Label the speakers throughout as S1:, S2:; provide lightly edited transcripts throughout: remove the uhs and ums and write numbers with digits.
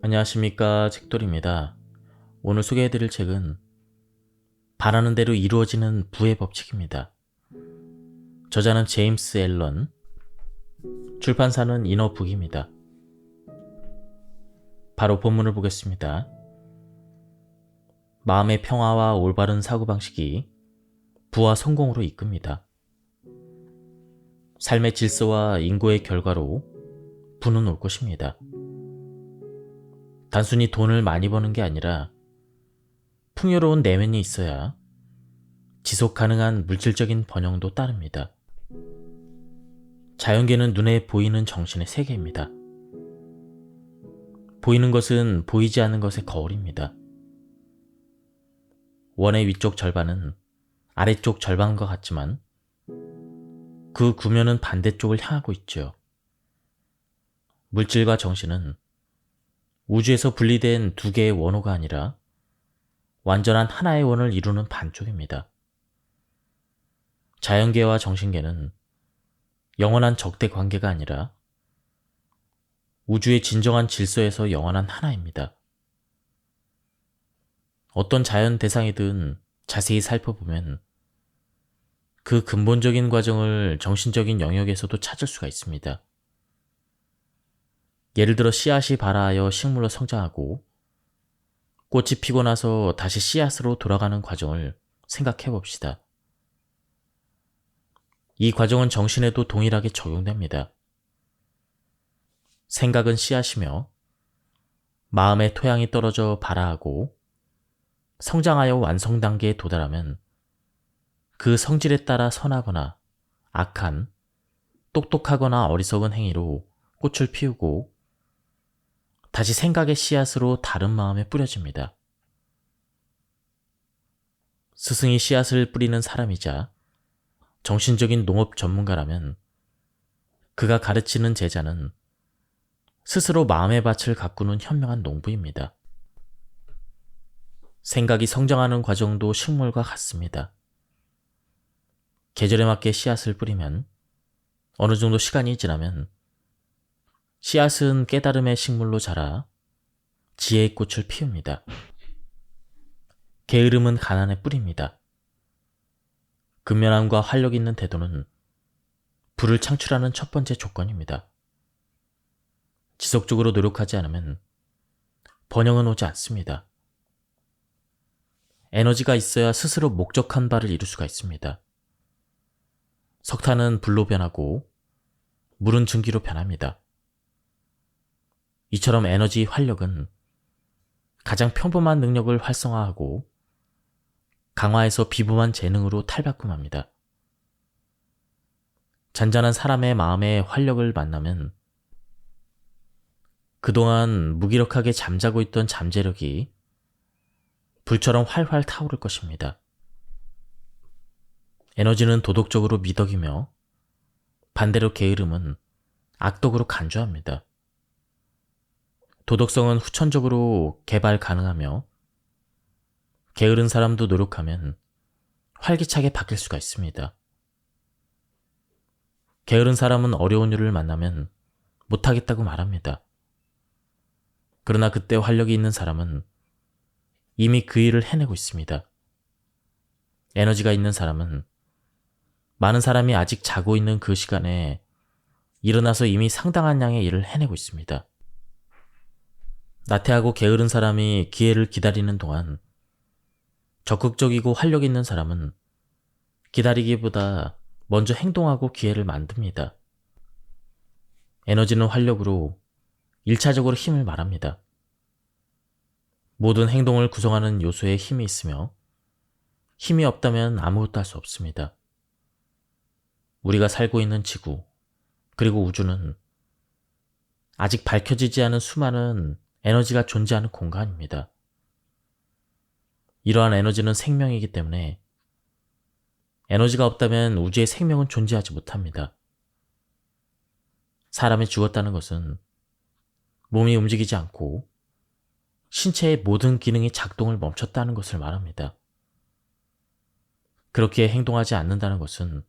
S1: 안녕하십니까, 책돌입니다. 오늘 소개해드릴 책은 바라는 대로 이루어지는 부의 법칙입니다. 저자는 제임스 앨런, 출판사는 이너북입니다. 바로 본문을 보겠습니다. 마음의 평화와 올바른 사고방식이 부와 성공으로 이끕니다. 삶의 질서와 인고의 결과로 부는 올 것입니다. 단순히 돈을 많이 버는 게 아니라 풍요로운 내면이 있어야 지속 가능한 물질적인 번영도 따릅니다. 자연계는 눈에 보이는 정신의 세계입니다. 보이는 것은 보이지 않는 것의 거울입니다. 원의 위쪽 절반은 아래쪽 절반과 같지만 그 구면은 반대쪽을 향하고 있죠. 물질과 정신은 우주에서 분리된 두 개의 원호가 아니라 완전한 하나의 원을 이루는 반쪽입니다. 자연계와 정신계는 영원한 적대 관계가 아니라 우주의 진정한 질서에서 영원한 하나입니다. 어떤 자연 대상이든 자세히 살펴보면 그 근본적인 과정을 정신적인 영역에서도 찾을 수가 있습니다. 예를 들어 씨앗이 발아하여 식물로 성장하고 꽃이 피고 나서 다시 씨앗으로 돌아가는 과정을 생각해 봅시다. 이 과정은 정신에도 동일하게 적용됩니다. 생각은 씨앗이며 마음의 토양이 떨어져 발아하고 성장하여 완성 단계에 도달하면 그 성질에 따라 선하거나 악한, 똑똑하거나 어리석은 행위로 꽃을 피우고 다시 생각의 씨앗으로 다른 마음에 뿌려집니다. 스승이 씨앗을 뿌리는 사람이자 정신적인 농업 전문가라면 그가 가르치는 제자는 스스로 마음의 밭을 가꾸는 현명한 농부입니다. 생각이 성장하는 과정도 식물과 같습니다. 계절에 맞게 씨앗을 뿌리면 어느 정도 시간이 지나면 씨앗은 깨달음의 식물로 자라 지혜의 꽃을 피웁니다. 게으름은 가난의 뿌리입니다. 근면함과 활력 있는 태도는 부를 창출하는 첫 번째 조건입니다. 지속적으로 노력하지 않으면 번영은 오지 않습니다. 에너지가 있어야 스스로 목적한 바를 이룰 수가 있습니다. 석탄은 불로 변하고 물은 증기로 변합니다. 이처럼 에너지 활력은 가장 평범한 능력을 활성화하고 강화해서 비범한 재능으로 탈바꿈합니다. 잔잔한 사람의 마음의 활력을 만나면 그동안 무기력하게 잠자고 있던 잠재력이 불처럼 활활 타오를 것입니다. 에너지는 도덕적으로 미덕이며 반대로 게으름은 악덕으로 간주합니다. 도덕성은 후천적으로 개발 가능하며 게으른 사람도 노력하면 활기차게 바뀔 수가 있습니다. 게으른 사람은 어려운 일을 만나면 못하겠다고 말합니다. 그러나 그때 활력이 있는 사람은 이미 그 일을 해내고 있습니다. 에너지가 있는 사람은 많은 사람이 아직 자고 있는 그 시간에 일어나서 이미 상당한 양의 일을 해내고 있습니다. 나태하고 게으른 사람이 기회를 기다리는 동안 적극적이고 활력 있는 사람은 기다리기보다 먼저 행동하고 기회를 만듭니다. 에너지는 활력으로 1차적으로 힘을 말합니다. 모든 행동을 구성하는 요소에 힘이 있으며 힘이 없다면 아무것도 할 수 없습니다. 우리가 살고 있는 지구, 그리고 우주는 아직 밝혀지지 않은 수많은 에너지가 존재하는 공간입니다. 이러한 에너지는 생명이기 때문에 에너지가 없다면 우주의 생명은 존재하지 못합니다. 사람이 죽었다는 것은 몸이 움직이지 않고 신체의 모든 기능이 작동을 멈췄다는 것을 말합니다. 그렇게 행동하지 않는다는 것은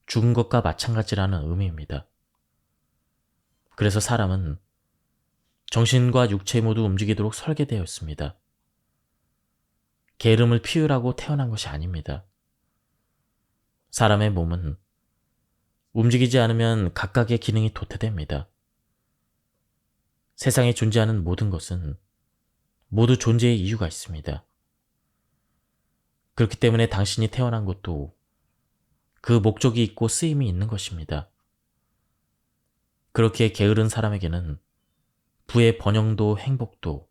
S1: 죽은 것과 마찬가지라는 의미입니다. 그래서 사람은 정신과 육체 모두 움직이도록 설계되어 있습니다. 게으름을 피우라고 태어난 것이 아닙니다. 사람의 몸은 움직이지 않으면 각각의 기능이 도태됩니다. 세상에 존재하는 모든 것은 모두 존재의 이유가 있습니다. 그렇기 때문에 당신이 태어난 것도 그 목적이 있고 쓰임이 있는 것입니다. 그렇기에 게으른 사람에게는 부의 번영도 행복도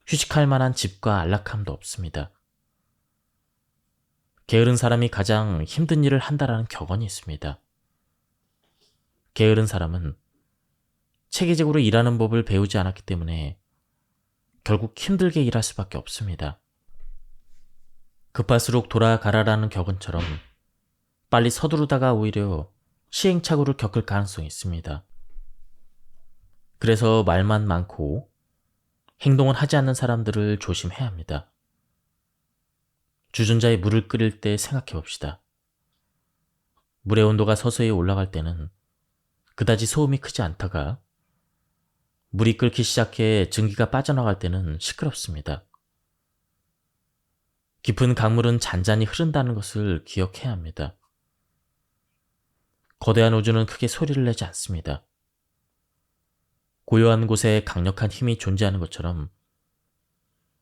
S1: 휴식할 만한 집과 안락함도 없습니다. 게으른 사람이 가장 힘든 일을 한다라는 격언이 있습니다. 게으른 사람은 체계적으로 일하는 법을 배우지 않았기 때문에 결국 힘들게 일할 수밖에 없습니다. 급할수록 돌아가라라는 격언처럼 빨리 서두르다가 오히려 시행착오를 겪을 가능성이 있습니다. 그래서 말만 많고 행동을 하지 않는 사람들을 조심해야 합니다. 주전자에 물을 끓일 때 생각해 봅시다. 물의 온도가 서서히 올라갈 때는 그다지 소음이 크지 않다가 물이 끓기 시작해 증기가 빠져나갈 때는 시끄럽습니다. 깊은 강물은 잔잔히 흐른다는 것을 기억해야 합니다. 거대한 우주는 크게 소리를 내지 않습니다. 고요한 곳에 강력한 힘이 존재하는 것처럼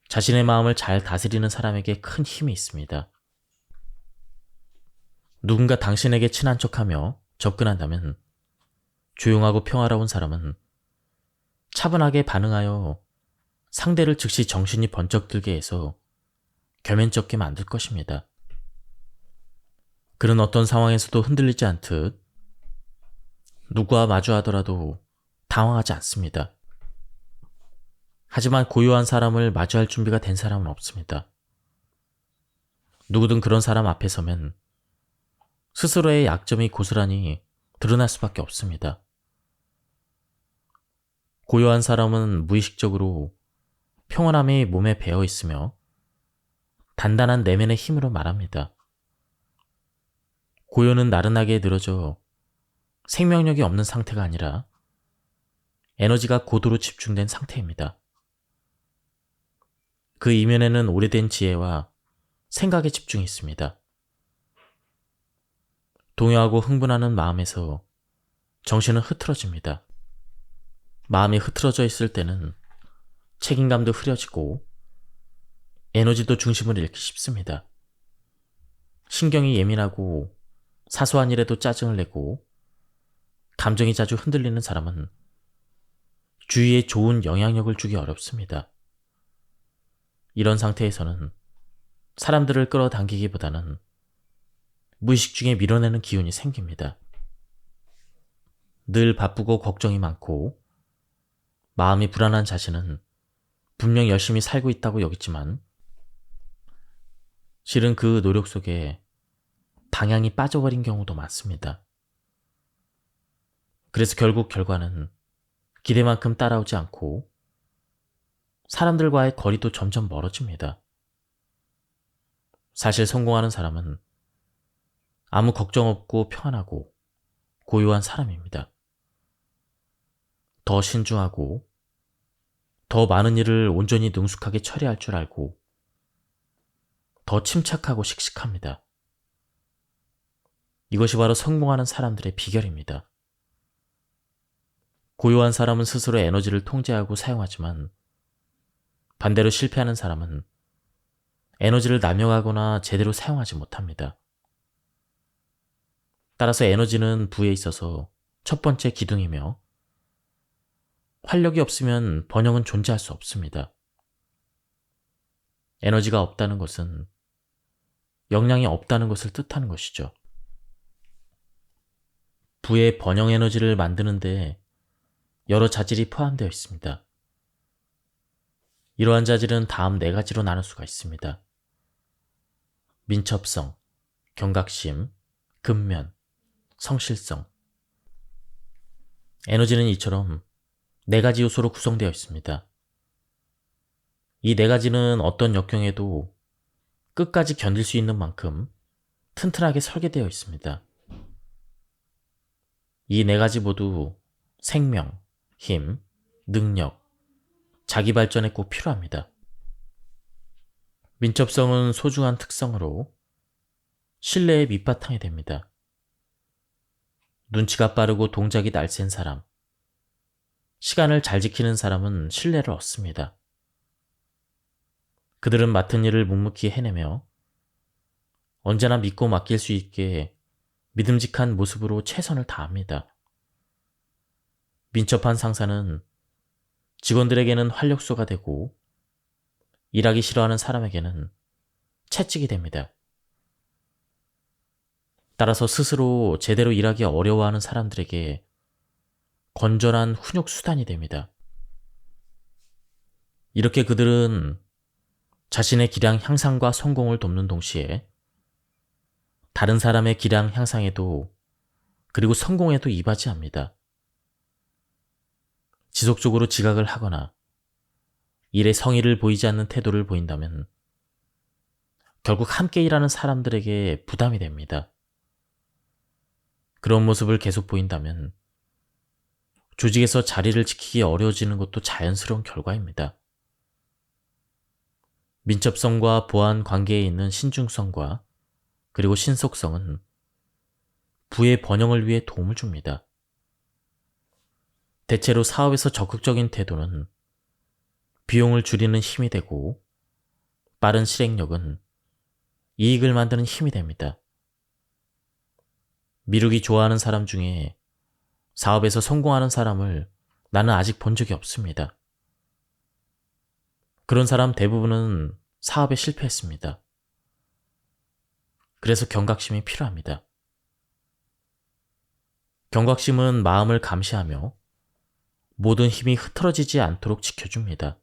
S1: 자신의 마음을 잘 다스리는 사람에게 큰 힘이 있습니다. 누군가 당신에게 친한 척하며 접근한다면 조용하고 평화로운 사람은 차분하게 반응하여 상대를 즉시 정신이 번쩍 들게 해서 겸연쩍게 만들 것입니다. 그는 어떤 상황에서도 흔들리지 않듯 누구와 마주하더라도 당황하지 않습니다. 하지만 고요한 사람을 마주할 준비가 된 사람은 없습니다. 누구든 그런 사람 앞에 서면 스스로의 약점이 고스란히 드러날 수밖에 없습니다. 고요한 사람은 무의식적으로 평온함이 몸에 배어 있으며 단단한 내면의 힘으로 말합니다. 고요는 나른하게 늘어져 생명력이 없는 상태가 아니라 에너지가 고도로 집중된 상태입니다. 그 이면에는 오래된 지혜와 생각의 집중이 있습니다. 동요하고 흥분하는 마음에서 정신은 흐트러집니다. 마음이 흐트러져 있을 때는 책임감도 흐려지고 에너지도 중심을 잃기 쉽습니다. 신경이 예민하고 사소한 일에도 짜증을 내고 감정이 자주 흔들리는 사람은 주위에 좋은 영향력을 주기 어렵습니다. 이런 상태에서는 사람들을 끌어당기기보다는 무의식 중에 밀어내는 기운이 생깁니다. 늘 바쁘고 걱정이 많고 마음이 불안한 자신은 분명 열심히 살고 있다고 여기지만 실은 그 노력 속에 방향이 빠져버린 경우도 많습니다. 그래서 결국 결과는 기대만큼 따라오지 않고 사람들과의 거리도 점점 멀어집니다. 사실 성공하는 사람은 아무 걱정 없고 평안하고 고요한 사람입니다. 더 신중하고 더 많은 일을 온전히 능숙하게 처리할 줄 알고 더 침착하고 씩씩합니다. 이것이 바로 성공하는 사람들의 비결입니다. 고요한 사람은 스스로 에너지를 통제하고 사용하지만 반대로 실패하는 사람은 에너지를 남용하거나 제대로 사용하지 못합니다. 따라서 에너지는 부에 있어서 첫 번째 기둥이며 활력이 없으면 번영은 존재할 수 없습니다. 에너지가 없다는 것은 역량이 없다는 것을 뜻하는 것이죠. 부의 번영 에너지를 만드는데 여러 자질이 포함되어 있습니다. 이러한 자질은 다음 4가지로 나눌 수가 있습니다. 민첩성, 경각심, 근면, 성실성. 에너지는 이처럼 4가지 요소로 구성되어 있습니다. 이 4가지는 어떤 역경에도 끝까지 견딜 수 있는 만큼 튼튼하게 설계되어 있습니다. 이 4가지 모두 생명, 힘, 능력, 자기 발전에 꼭 필요합니다. 민첩성은 소중한 특성으로 신뢰의 밑바탕이 됩니다. 눈치가 빠르고 동작이 날쌘 사람, 시간을 잘 지키는 사람은 신뢰를 얻습니다. 그들은 맡은 일을 묵묵히 해내며 언제나 믿고 맡길 수 있게 믿음직한 모습으로 최선을 다합니다. 민첩한 상사는 직원들에게는 활력소가 되고 일하기 싫어하는 사람에게는 채찍이 됩니다. 따라서 스스로 제대로 일하기 어려워하는 사람들에게 건전한 훈육 수단이 됩니다. 이렇게 그들은 자신의 기량 향상과 성공을 돕는 동시에 다른 사람의 기량 향상에도 그리고 성공에도 이바지합니다. 지속적으로 지각을 하거나 일에 성의를 보이지 않는 태도를 보인다면 결국 함께 일하는 사람들에게 부담이 됩니다. 그런 모습을 계속 보인다면 조직에서 자리를 지키기 어려워지는 것도 자연스러운 결과입니다. 민첩성과 보안 관계에 있는 신중성과 그리고 신속성은 부의 번영을 위해 도움을 줍니다. 대체로 사업에서 적극적인 태도는 비용을 줄이는 힘이 되고 빠른 실행력은 이익을 만드는 힘이 됩니다. 미루기 좋아하는 사람 중에 사업에서 성공하는 사람을 나는 아직 본 적이 없습니다. 그런 사람 대부분은 사업에 실패했습니다. 그래서 경각심이 필요합니다. 경각심은 마음을 감시하며 모든 힘이 흐트러지지 않도록 지켜줍니다.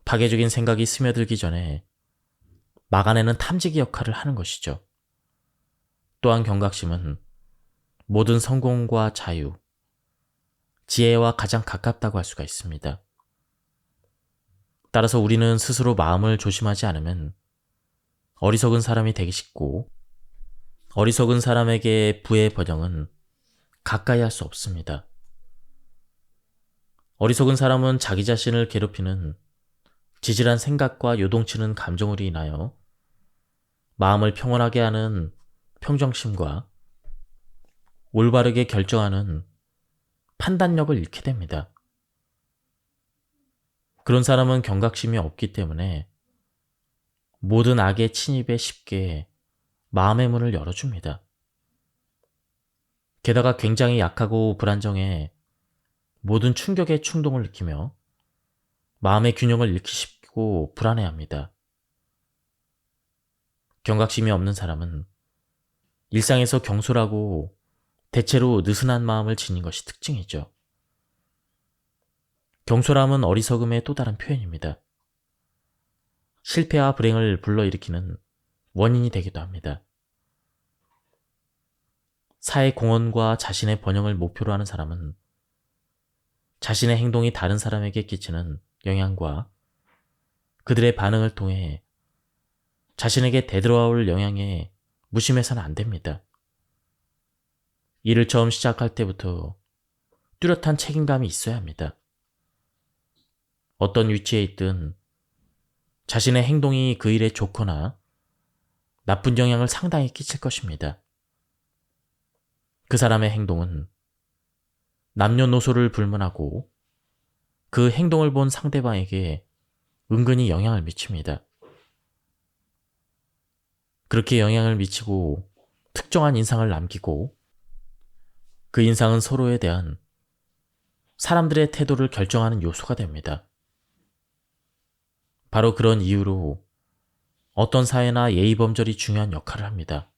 S1: 파괴적인 생각이 스며들기 전에 막아내는 탐지기 역할을 하는 것이죠. 또한 경각심은 모든 성공과 자유, 지혜와 가장 가깝다고 할 수가 있습니다. 따라서 우리는 스스로 마음을 조심하지 않으면 어리석은 사람이 되기 쉽고 어리석은 사람에게 부의 번영은 가까이 할 수 없습니다. 어리석은 사람은 자기 자신을 괴롭히는 지질한 생각과 요동치는 감정으로 인하여 마음을 평온하게 하는 평정심과 올바르게 결정하는 판단력을 잃게 됩니다. 그런 사람은 경각심이 없기 때문에 모든 악의 침입에 쉽게 마음의 문을 열어줍니다. 게다가 굉장히 약하고 불안정해 모든 충격에 충동을 느끼며 마음의 균형을 잃기 쉽고 불안해합니다. 경각심이 없는 사람은 일상에서 경솔하고 대체로 느슨한 마음을 지닌 것이 특징이죠. 경솔함은 어리석음의 또 다른 표현입니다. 실패와 불행을 불러일으키는 원인이 되기도 합니다. 사회 공헌과 자신의 번영을 목표로 하는 사람은 자신의 행동이 다른 사람에게 끼치는 영향과 그들의 반응을 통해 자신에게 되돌아올 영향에 무심해서는 안 됩니다. 일을 처음 시작할 때부터 뚜렷한 책임감이 있어야 합니다. 어떤 위치에 있든 자신의 행동이 그 일에 좋거나 나쁜 영향을 상당히 끼칠 것입니다. 그 사람의 행동은 남녀노소를 불문하고 그 행동을 본 상대방에게 은근히 영향을 미칩니다. 그렇게 영향을 미치고 특정한 인상을 남기고 그 인상은 서로에 대한 사람들의 태도를 결정하는 요소가 됩니다. 바로 그런 이유로 어떤 사회나 예의범절이 중요한 역할을 합니다.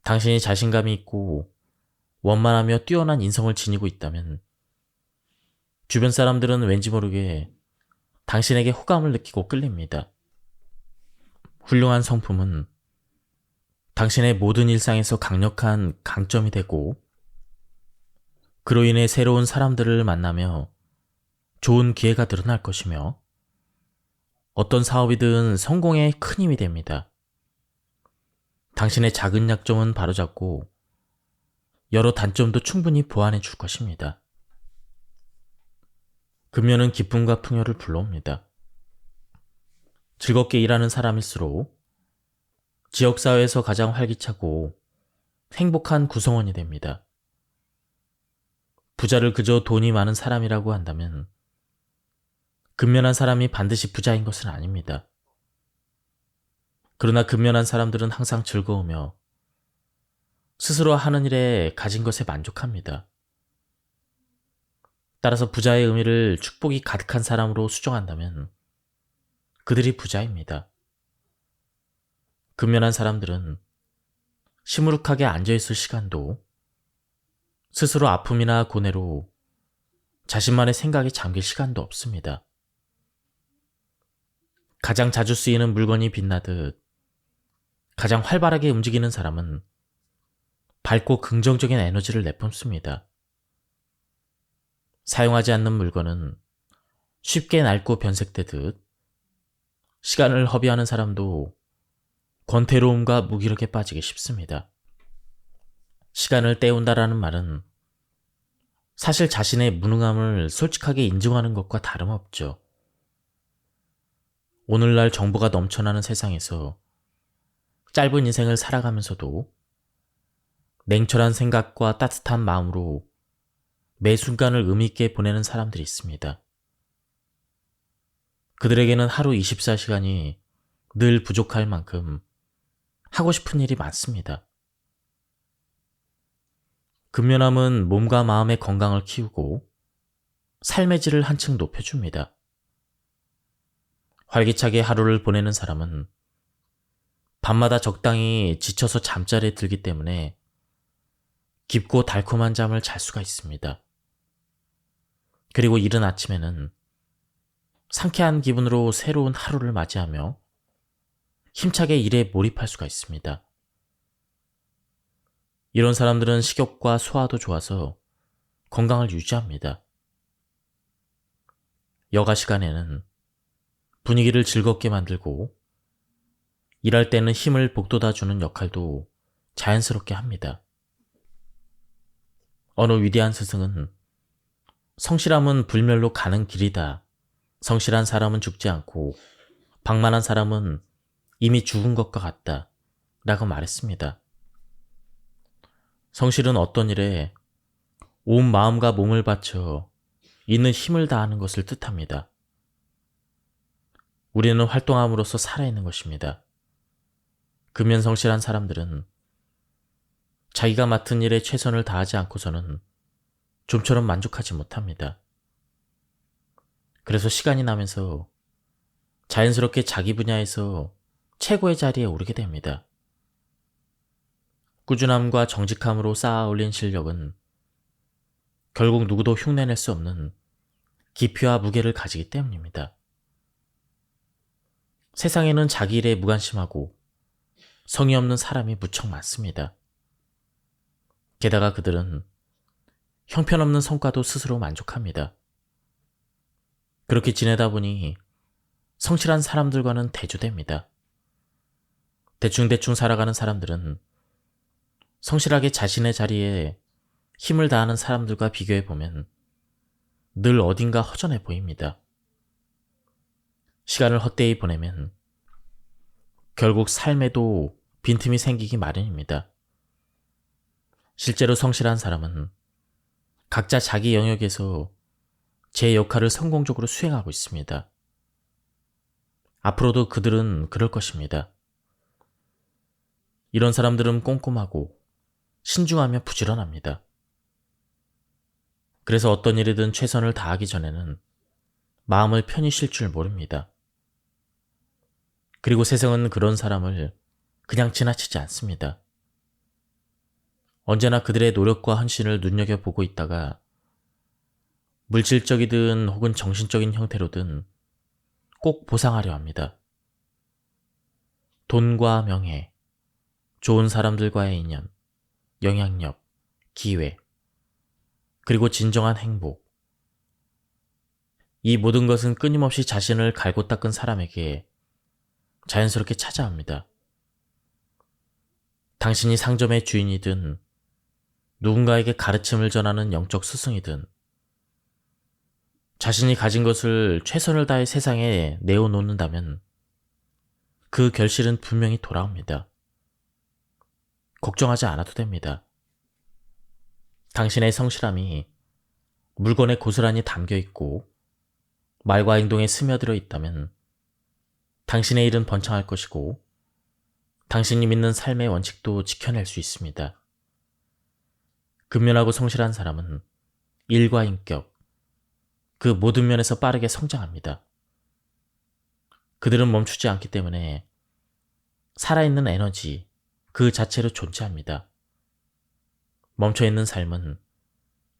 S1: 당신이 자신감이 있고 원만하며 뛰어난 인성을 지니고 있다면 주변 사람들은 왠지 모르게 당신에게 호감을 느끼고 끌립니다. 훌륭한 성품은 당신의 모든 일상에서 강력한 강점이 되고 그로 인해 새로운 사람들을 만나며 좋은 기회가 늘어날 것이며 어떤 사업이든 성공에 큰 힘이 됩니다. 당신의 작은 약점은 바로잡고 여러 단점도 충분히 보완해 줄 것입니다. 금연은 기쁨과 풍요를 불러옵니다. 즐겁게 일하는 사람일수록 지역사회에서 가장 활기차고 행복한 구성원이 됩니다. 부자를 그저 돈이 많은 사람이라고 한다면 근면한 사람이 반드시 부자인 것은 아닙니다. 그러나 근면한 사람들은 항상 즐거우며 스스로 하는 일에 가진 것에 만족합니다. 따라서 부자의 의미를 축복이 가득한 사람으로 수정한다면 그들이 부자입니다. 근면한 사람들은 시무룩하게 앉아있을 시간도 스스로 아픔이나 고뇌로 자신만의 생각에 잠길 시간도 없습니다. 가장 자주 쓰이는 물건이 빛나듯 가장 활발하게 움직이는 사람은 밝고 긍정적인 에너지를 내뿜습니다. 사용하지 않는 물건은 쉽게 낡고 변색되듯 시간을 허비하는 사람도 권태로움과 무기력에 빠지기 쉽습니다. 시간을 때운다라는 말은 사실 자신의 무능함을 솔직하게 인정하는 것과 다름없죠. 오늘날 정보가 넘쳐나는 세상에서 짧은 인생을 살아가면서도 냉철한 생각과 따뜻한 마음으로 매 순간을 의미있게 보내는 사람들이 있습니다. 그들에게는 하루 24시간이 늘 부족할 만큼 하고 싶은 일이 많습니다. 근면함은 몸과 마음의 건강을 키우고 삶의 질을 한층 높여줍니다. 활기차게 하루를 보내는 사람은 밤마다 적당히 지쳐서 잠자리에 들기 때문에 깊고 달콤한 잠을 잘 수가 있습니다. 그리고 이른 아침에는 상쾌한 기분으로 새로운 하루를 맞이하며 힘차게 일에 몰입할 수가 있습니다. 이런 사람들은 식욕과 소화도 좋아서 건강을 유지합니다. 여가 시간에는 분위기를 즐겁게 만들고 일할 때는 힘을 북돋아주는 역할도 자연스럽게 합니다. 어느 위대한 스승은 성실함은 불멸로 가는 길이다. 성실한 사람은 죽지 않고 방만한 사람은 이미 죽은 것과 같다. 라고 말했습니다. 성실은 어떤 일에 온 마음과 몸을 바쳐 있는 힘을 다하는 것을 뜻합니다. 우리는 활동함으로써 살아있는 것입니다. 근면성실한 사람들은 자기가 맡은 일에 최선을 다하지 않고서는 좀처럼 만족하지 못합니다. 그래서 시간이 나면서 자연스럽게 자기 분야에서 최고의 자리에 오르게 됩니다. 꾸준함과 정직함으로 쌓아 올린 실력은 결국 누구도 흉내낼 수 없는 깊이와 무게를 가지기 때문입니다. 세상에는 자기 일에 무관심하고 성의 없는 사람이 무척 많습니다. 게다가 그들은 형편없는 성과도 스스로 만족합니다. 그렇게 지내다 보니 성실한 사람들과는 대조됩니다. 대충대충 살아가는 사람들은 성실하게 자신의 자리에 힘을 다하는 사람들과 비교해보면 늘 어딘가 허전해 보입니다. 시간을 헛되이 보내면 결국 삶에도 빈틈이 생기기 마련입니다. 실제로 성실한 사람은 각자 자기 영역에서 제 역할을 성공적으로 수행하고 있습니다. 앞으로도 그들은 그럴 것입니다. 이런 사람들은 꼼꼼하고 신중하며 부지런합니다. 그래서 어떤 일이든 최선을 다하기 전에는 마음을 편히 쉴 줄 모릅니다. 그리고 세상은 그런 사람을 그냥 지나치지 않습니다. 언제나 그들의 노력과 헌신을 눈여겨보고 있다가 물질적이든 혹은 정신적인 형태로든 꼭 보상하려 합니다. 돈과 명예, 좋은 사람들과의 인연, 영향력, 기회, 그리고 진정한 행복. 이 모든 것은 끊임없이 자신을 갈고 닦은 사람에게 자연스럽게 찾아옵니다. 당신이 상점의 주인이든 누군가에게 가르침을 전하는 영적 스승이든 자신이 가진 것을 최선을 다해 세상에 내어놓는다면 그 결실은 분명히 돌아옵니다. 걱정하지 않아도 됩니다. 당신의 성실함이 물건에 고스란히 담겨 있고 말과 행동에 스며들어 있다면 당신의 일은 번창할 것이고 당신이 믿는 삶의 원칙도 지켜낼 수 있습니다. 근면하고 성실한 사람은 일과 인격, 그 모든 면에서 빠르게 성장합니다. 그들은 멈추지 않기 때문에 살아있는 에너지 그 자체로 존재합니다. 멈춰있는 삶은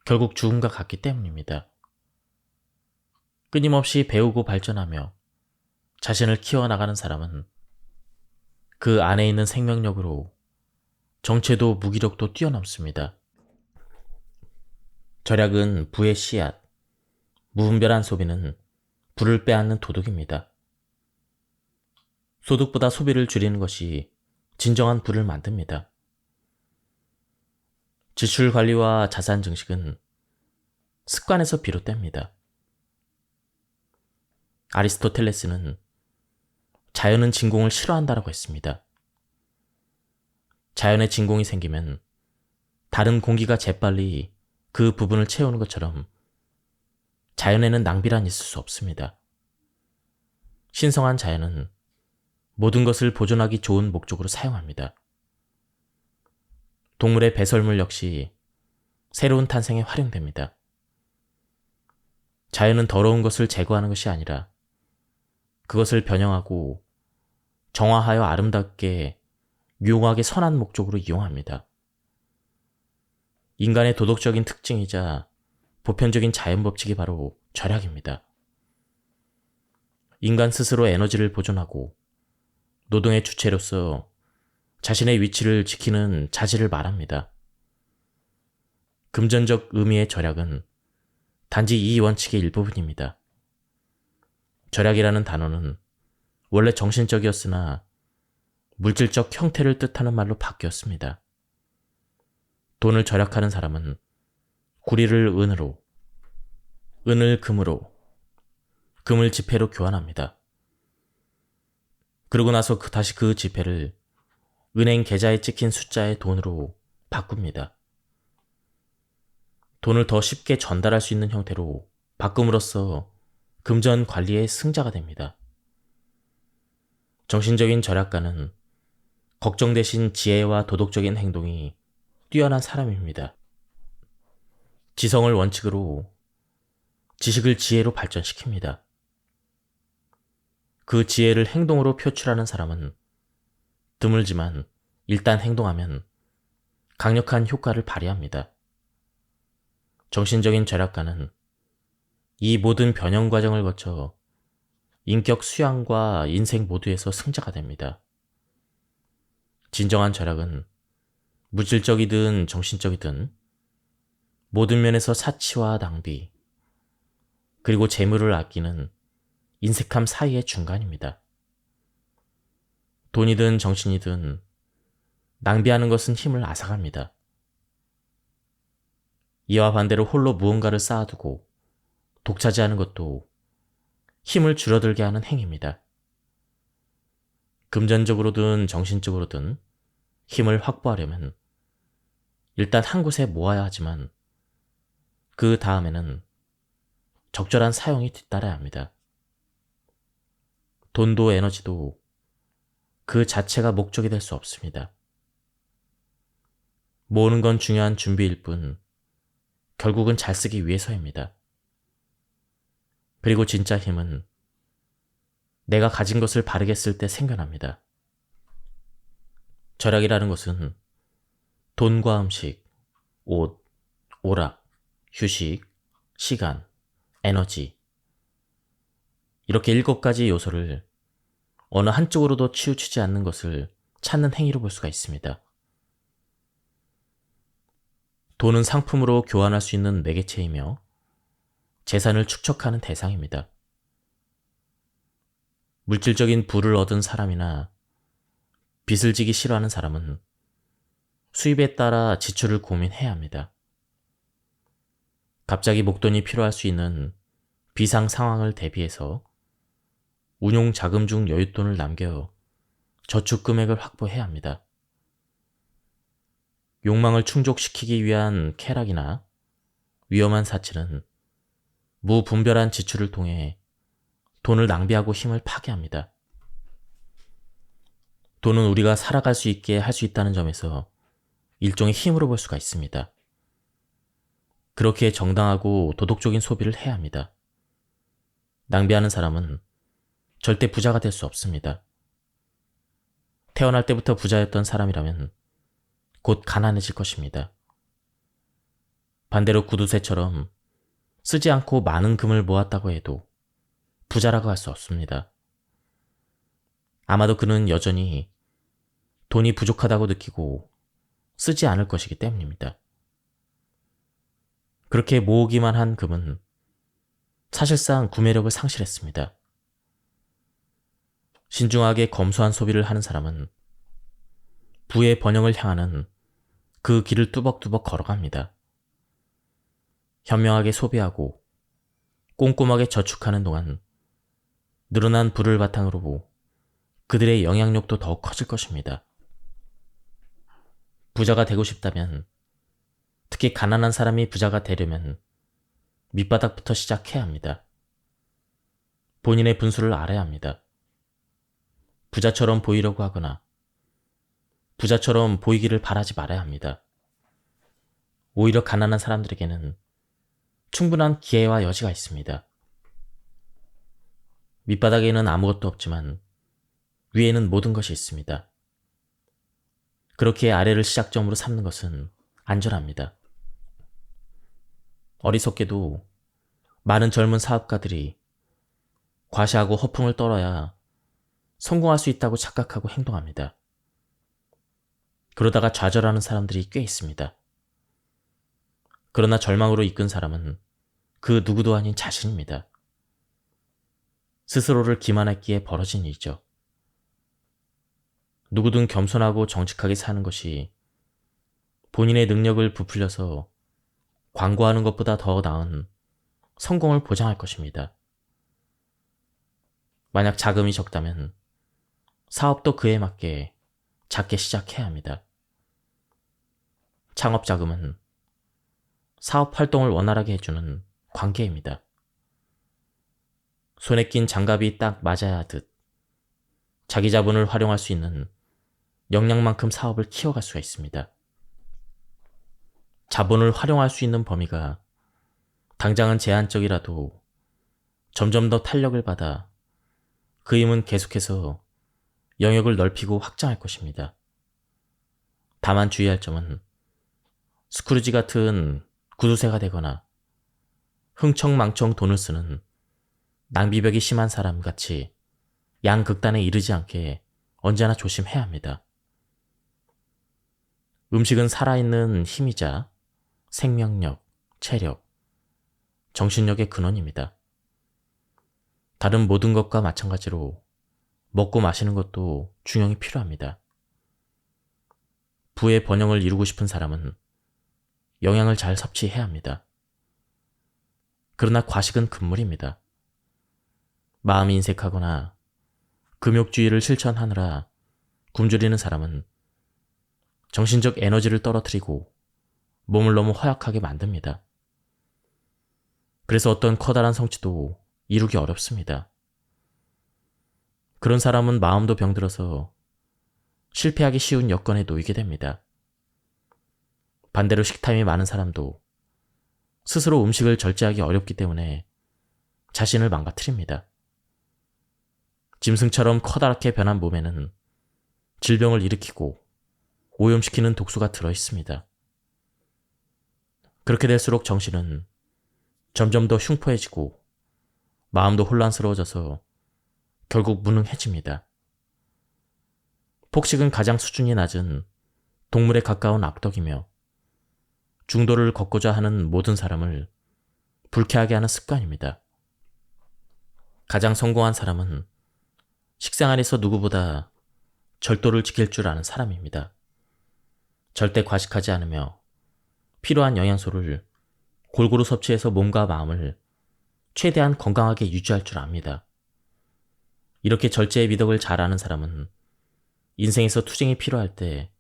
S1: 결국 죽음과 같기 때문입니다. 끊임없이 배우고 발전하며 자신을 키워나가는 사람은 그 안에 있는 생명력으로 정체도 무기력도 뛰어넘습니다. 절약은 부의 씨앗, 무분별한 소비는 부를 빼앗는 도둑입니다. 소득보다 소비를 줄이는 것이 진정한 부를 만듭니다. 지출 관리와 자산 증식은 습관에서 비롯됩니다. 아리스토텔레스는 자연은 진공을 싫어한다라고 했습니다. 자연에 진공이 생기면 다른 공기가 재빨리 그 부분을 채우는 것처럼 자연에는 낭비란 있을 수 없습니다. 신성한 자연은 모든 것을 보존하기 좋은 목적으로 사용합니다. 동물의 배설물 역시 새로운 탄생에 활용됩니다. 자연은 더러운 것을 제거하는 것이 아니라 그것을 변형하고 정화하여 아름답게 유용하게 선한 목적으로 이용합니다. 인간의 도덕적인 특징이자 보편적인 자연 법칙이 바로 절약입니다. 인간 스스로 에너지를 보존하고 노동의 주체로서 자신의 위치를 지키는 자질을 말합니다. 금전적 의미의 절약은 단지 이 원칙의 일부분입니다. 절약이라는 단어는 원래 정신적이었으나 물질적 형태를 뜻하는 말로 바뀌었습니다. 돈을 절약하는 사람은 구리를 은으로, 은을 금으로, 금을 지폐로 교환합니다. 그러고 나서 다시 그 지폐를 은행 계좌에 찍힌 숫자의 돈으로 바꿉니다. 돈을 더 쉽게 전달할 수 있는 형태로 바꿈으로써 금전 관리의 승자가 됩니다. 정신적인 절약가는 걱정 대신 지혜와 도덕적인 행동이 뛰어난 사람입니다. 지성을 원칙으로 지식을 지혜로 발전시킵니다. 그 지혜를 행동으로 표출하는 사람은 드물지만 일단 행동하면 강력한 효과를 발휘합니다. 정신적인 절약가는 이 모든 변형 과정을 거쳐 인격 수양과 인생 모두에서 승자가 됩니다. 진정한 절약은 물질적이든 정신적이든 모든 면에서 사치와 낭비, 그리고 재물을 아끼는 인색함 사이의 중간입니다. 돈이든 정신이든 낭비하는 것은 힘을 앗아갑니다. 이와 반대로 홀로 무언가를 쌓아두고 독차지하는 것도 힘을 줄어들게 하는 행위입니다. 금전적으로든 정신적으로든 힘을 확보하려면 일단 한 곳에 모아야 하지만 그 다음에는 적절한 사용이 뒤따라야 합니다. 돈도 에너지도 그 자체가 목적이 될 수 없습니다. 모으는 건 중요한 준비일 뿐 결국은 잘 쓰기 위해서입니다. 그리고 진짜 힘은 내가 가진 것을 바르게 쓸 때 생겨납니다. 절약이라는 것은 돈과 음식, 옷, 오락, 휴식, 시간, 에너지, 이렇게 7가지 요소를 어느 한쪽으로도 치우치지 않는 것을 찾는 행위로 볼 수가 있습니다. 돈은 상품으로 교환할 수 있는 매개체이며 재산을 축적하는 대상입니다. 물질적인 부를 얻은 사람이나 빚을 지기 싫어하는 사람은 수입에 따라 지출을 고민해야 합니다. 갑자기 목돈이 필요할 수 있는 비상 상황을 대비해서 운용 자금 중 여윳돈을 남겨 저축 금액을 확보해야 합니다. 욕망을 충족시키기 위한 쾌락이나 위험한 사치는 무분별한 지출을 통해 돈을 낭비하고 힘을 파괴합니다. 돈은 우리가 살아갈 수 있게 할 수 있다는 점에서 일종의 힘으로 볼 수가 있습니다. 그렇게 정당하고 도덕적인 소비를 해야 합니다. 낭비하는 사람은 절대 부자가 될 수 없습니다. 태어날 때부터 부자였던 사람이라면 곧 가난해질 것입니다. 반대로 구두쇠처럼 쓰지 않고 많은 금을 모았다고 해도 부자라고 할 수 없습니다. 아마도 그는 여전히 돈이 부족하다고 느끼고 쓰지 않을 것이기 때문입니다. 그렇게 모으기만 한 금은 사실상 구매력을 상실했습니다. 신중하게 검소한 소비를 하는 사람은 부의 번영을 향하는 그 길을 뚜벅뚜벅 걸어갑니다. 현명하게 소비하고 꼼꼼하게 저축하는 동안 늘어난 부를 바탕으로 그들의 영향력도 더욱 커질 것입니다. 부자가 되고 싶다면, 특히 가난한 사람이 부자가 되려면 밑바닥부터 시작해야 합니다. 본인의 분수를 알아야 합니다. 부자처럼 보이려고 하거나 부자처럼 보이기를 바라지 말아야 합니다. 오히려 가난한 사람들에게는 충분한 기회와 여지가 있습니다. 밑바닥에는 아무것도 없지만 위에는 모든 것이 있습니다. 그렇게 아래를 시작점으로 삼는 것은 안전합니다. 어리석게도 많은 젊은 사업가들이 과시하고 허풍을 떨어야 성공할 수 있다고 착각하고 행동합니다. 그러다가 좌절하는 사람들이 꽤 있습니다. 그러나 절망으로 이끈 사람은 그 누구도 아닌 자신입니다. 스스로를 기만했기에 벌어진 일이죠. 누구든 겸손하고 정직하게 사는 것이 본인의 능력을 부풀려서 광고하는 것보다 더 나은 성공을 보장할 것입니다. 만약 자금이 적다면 사업도 그에 맞게 작게 시작해야 합니다. 창업 자금은 사업 활동을 원활하게 해주는 관계입니다. 손에 낀 장갑이 딱 맞아야 하듯 자기 자본을 활용할 수 있는 역량만큼 사업을 키워갈 수가 있습니다. 자본을 활용할 수 있는 범위가 당장은 제한적이라도 점점 더 탄력을 받아 그 힘은 계속해서 영역을 넓히고 확장할 것입니다. 다만 주의할 점은 스크루지 같은 구두쇠가 되거나 흥청망청 돈을 쓰는 낭비벽이 심한 사람 같이 양극단에 이르지 않게 언제나 조심해야 합니다. 음식은 살아있는 힘이자 생명력, 체력, 정신력의 근원입니다. 다른 모든 것과 마찬가지로 먹고 마시는 것도 중용이 필요합니다. 부의 번영을 이루고 싶은 사람은 영양을 잘 섭취해야 합니다. 그러나 과식은 금물입니다. 마음이 인색하거나 금욕주의를 실천하느라 굶주리는 사람은 정신적 에너지를 떨어뜨리고 몸을 너무 허약하게 만듭니다. 그래서 어떤 커다란 성취도 이루기 어렵습니다. 그런 사람은 마음도 병들어서 실패하기 쉬운 여건에 놓이게 됩니다. 반대로 식탐이 많은 사람도 스스로 음식을 절제하기 어렵기 때문에 자신을 망가뜨립니다. 짐승처럼 커다랗게 변한 몸에는 질병을 일으키고 오염시키는 독소가 들어있습니다. 그렇게 될수록 정신은 점점 더 흉포해지고 마음도 혼란스러워져서 결국 무능해집니다. 폭식은 가장 수준이 낮은 동물에 가까운 악덕이며 중도를 걷고자 하는 모든 사람을 불쾌하게 하는 습관입니다. 가장 성공한 사람은 식생활에서 누구보다 절도를 지킬 줄 아는 사람입니다. 절대 과식하지 않으며 필요한 영양소를 골고루 섭취해서 몸과 마음을 최대한 건강하게 유지할 줄 압니다. 이렇게 절제의 미덕을 잘 아는 사람은 인생에서 투쟁이 필요할 때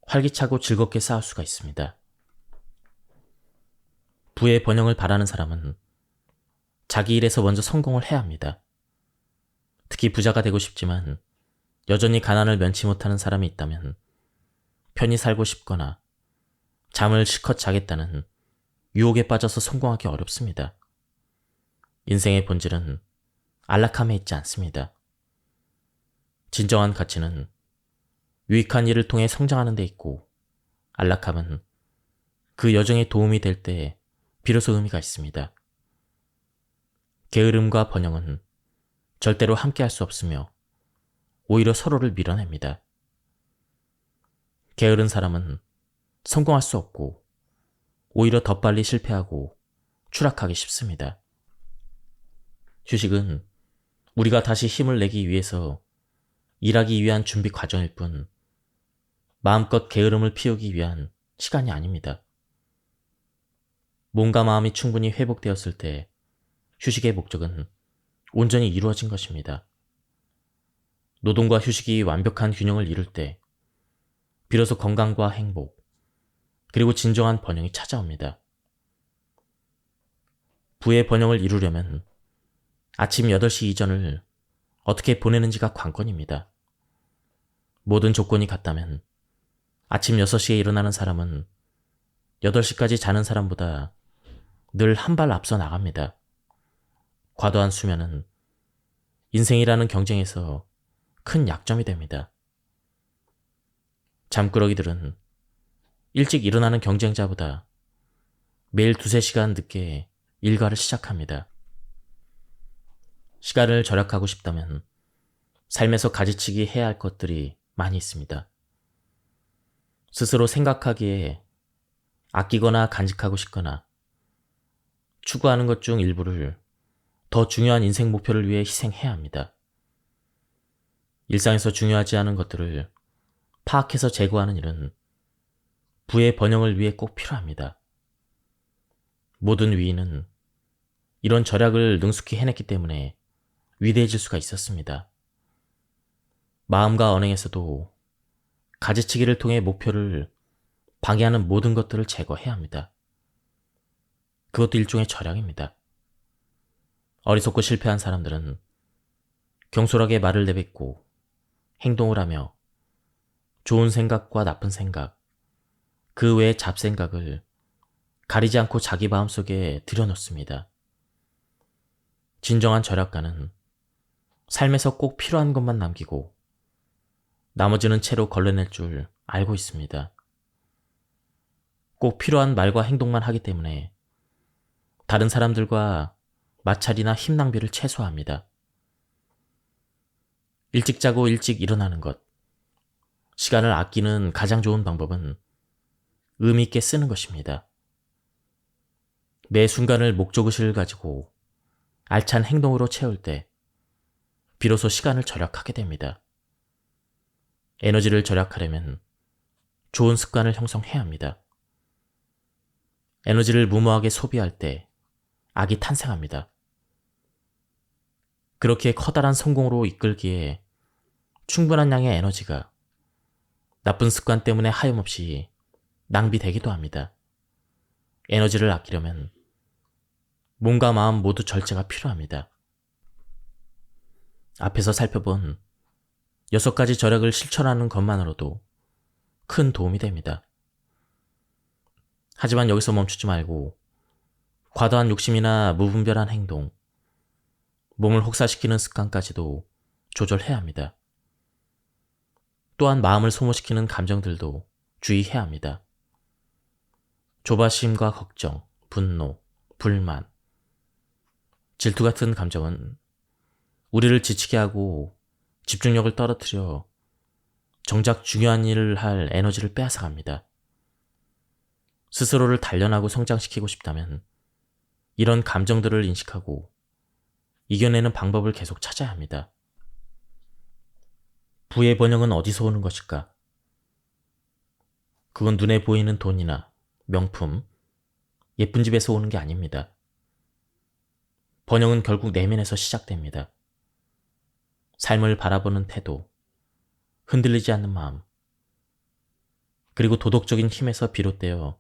S1: 활기차고 즐겁게 싸울 수가 있습니다. 부의 번영을 바라는 사람은 자기 일에서 먼저 성공을 해야 합니다. 특히 부자가 되고 싶지만 여전히 가난을 면치 못하는 사람이 있다면 편히 살고 싶거나 잠을 실컷 자겠다는 유혹에 빠져서 성공하기 어렵습니다. 인생의 본질은 안락함에 있지 않습니다. 진정한 가치는 유익한 일을 통해 성장하는 데 있고, 안락함은 그 여정에 도움이 될 때 비로소 의미가 있습니다. 게으름과 번영은 절대로 함께할 수 없으며 오히려 서로를 밀어냅니다. 게으른 사람은 성공할 수 없고 오히려 더 빨리 실패하고 추락하기 쉽습니다. 휴식은 우리가 다시 힘을 내기 위해서 일하기 위한 준비 과정일 뿐 마음껏 게으름을 피우기 위한 시간이 아닙니다. 몸과 마음이 충분히 회복되었을 때 휴식의 목적은 온전히 이루어진 것입니다. 노동과 휴식이 완벽한 균형을 이룰 때 비로소 건강과 행복, 그리고 진정한 번영이 찾아옵니다. 부의 번영을 이루려면 아침 8시 이전을 어떻게 보내는지가 관건입니다. 모든 조건이 같다면 아침 6시에 일어나는 사람은 8시까지 자는 사람보다 늘 한 발 앞서 나갑니다. 과도한 수면은 인생이라는 경쟁에서 큰 약점이 됩니다. 잠꾸러기들은 일찍 일어나는 경쟁자보다 매일 2~3시간 늦게 일과를 시작합니다. 시간을 절약하고 싶다면 삶에서 가지치기 해야 할 것들이 많이 있습니다. 스스로 생각하기에 아끼거나 간직하고 싶거나 추구하는 것 중 일부를 더 중요한 인생 목표를 위해 희생해야 합니다. 일상에서 중요하지 않은 것들을 파악해서 제거하는 일은 부의 번영을 위해 꼭 필요합니다. 모든 위인은 이런 절약을 능숙히 해냈기 때문에 위대해질 수가 있었습니다. 마음과 언행에서도 가지치기를 통해 목표를 방해하는 모든 것들을 제거해야 합니다. 그것도 일종의 절약입니다. 어리석고 실패한 사람들은 경솔하게 말을 내뱉고 행동을 하며 좋은 생각과 나쁜 생각, 그 외의 잡생각을 가리지 않고 자기 마음속에 들여놓습니다. 진정한 절약가는 삶에서 꼭 필요한 것만 남기고 나머지는 채로 걸러낼 줄 알고 있습니다. 꼭 필요한 말과 행동만 하기 때문에 다른 사람들과 마찰이나 힘 낭비를 최소화합니다. 일찍 자고 일찍 일어나는 것, 시간을 아끼는 가장 좋은 방법은 의미 있게 쓰는 것입니다. 매 순간을 목적의식을 가지고 알찬 행동으로 채울 때 비로소 시간을 절약하게 됩니다. 에너지를 절약하려면 좋은 습관을 형성해야 합니다. 에너지를 무모하게 소비할 때 악이 탄생합니다. 그렇게 커다란 성공으로 이끌기에 충분한 양의 에너지가 나쁜 습관 때문에 하염없이 낭비되기도 합니다. 에너지를 아끼려면 몸과 마음 모두 절제가 필요합니다. 앞에서 살펴본 6가지 절약을 실천하는 것만으로도 큰 도움이 됩니다. 하지만 여기서 멈추지 말고 과도한 욕심이나 무분별한 행동, 몸을 혹사시키는 습관까지도 조절해야 합니다. 또한 마음을 소모시키는 감정들도 주의해야 합니다. 조바심과 걱정, 분노, 불만, 질투 같은 감정은 우리를 지치게 하고 집중력을 떨어뜨려 정작 중요한 일을 할 에너지를 빼앗아갑니다. 스스로를 단련하고 성장시키고 싶다면 이런 감정들을 인식하고 이겨내는 방법을 계속 찾아야 합니다. 부의 번영은 어디서 오는 것일까? 그건 눈에 보이는 돈이나 명품, 예쁜 집에서 오는 게 아닙니다. 번영은 결국 내면에서 시작됩니다. 삶을 바라보는 태도, 흔들리지 않는 마음, 그리고 도덕적인 힘에서 비롯되어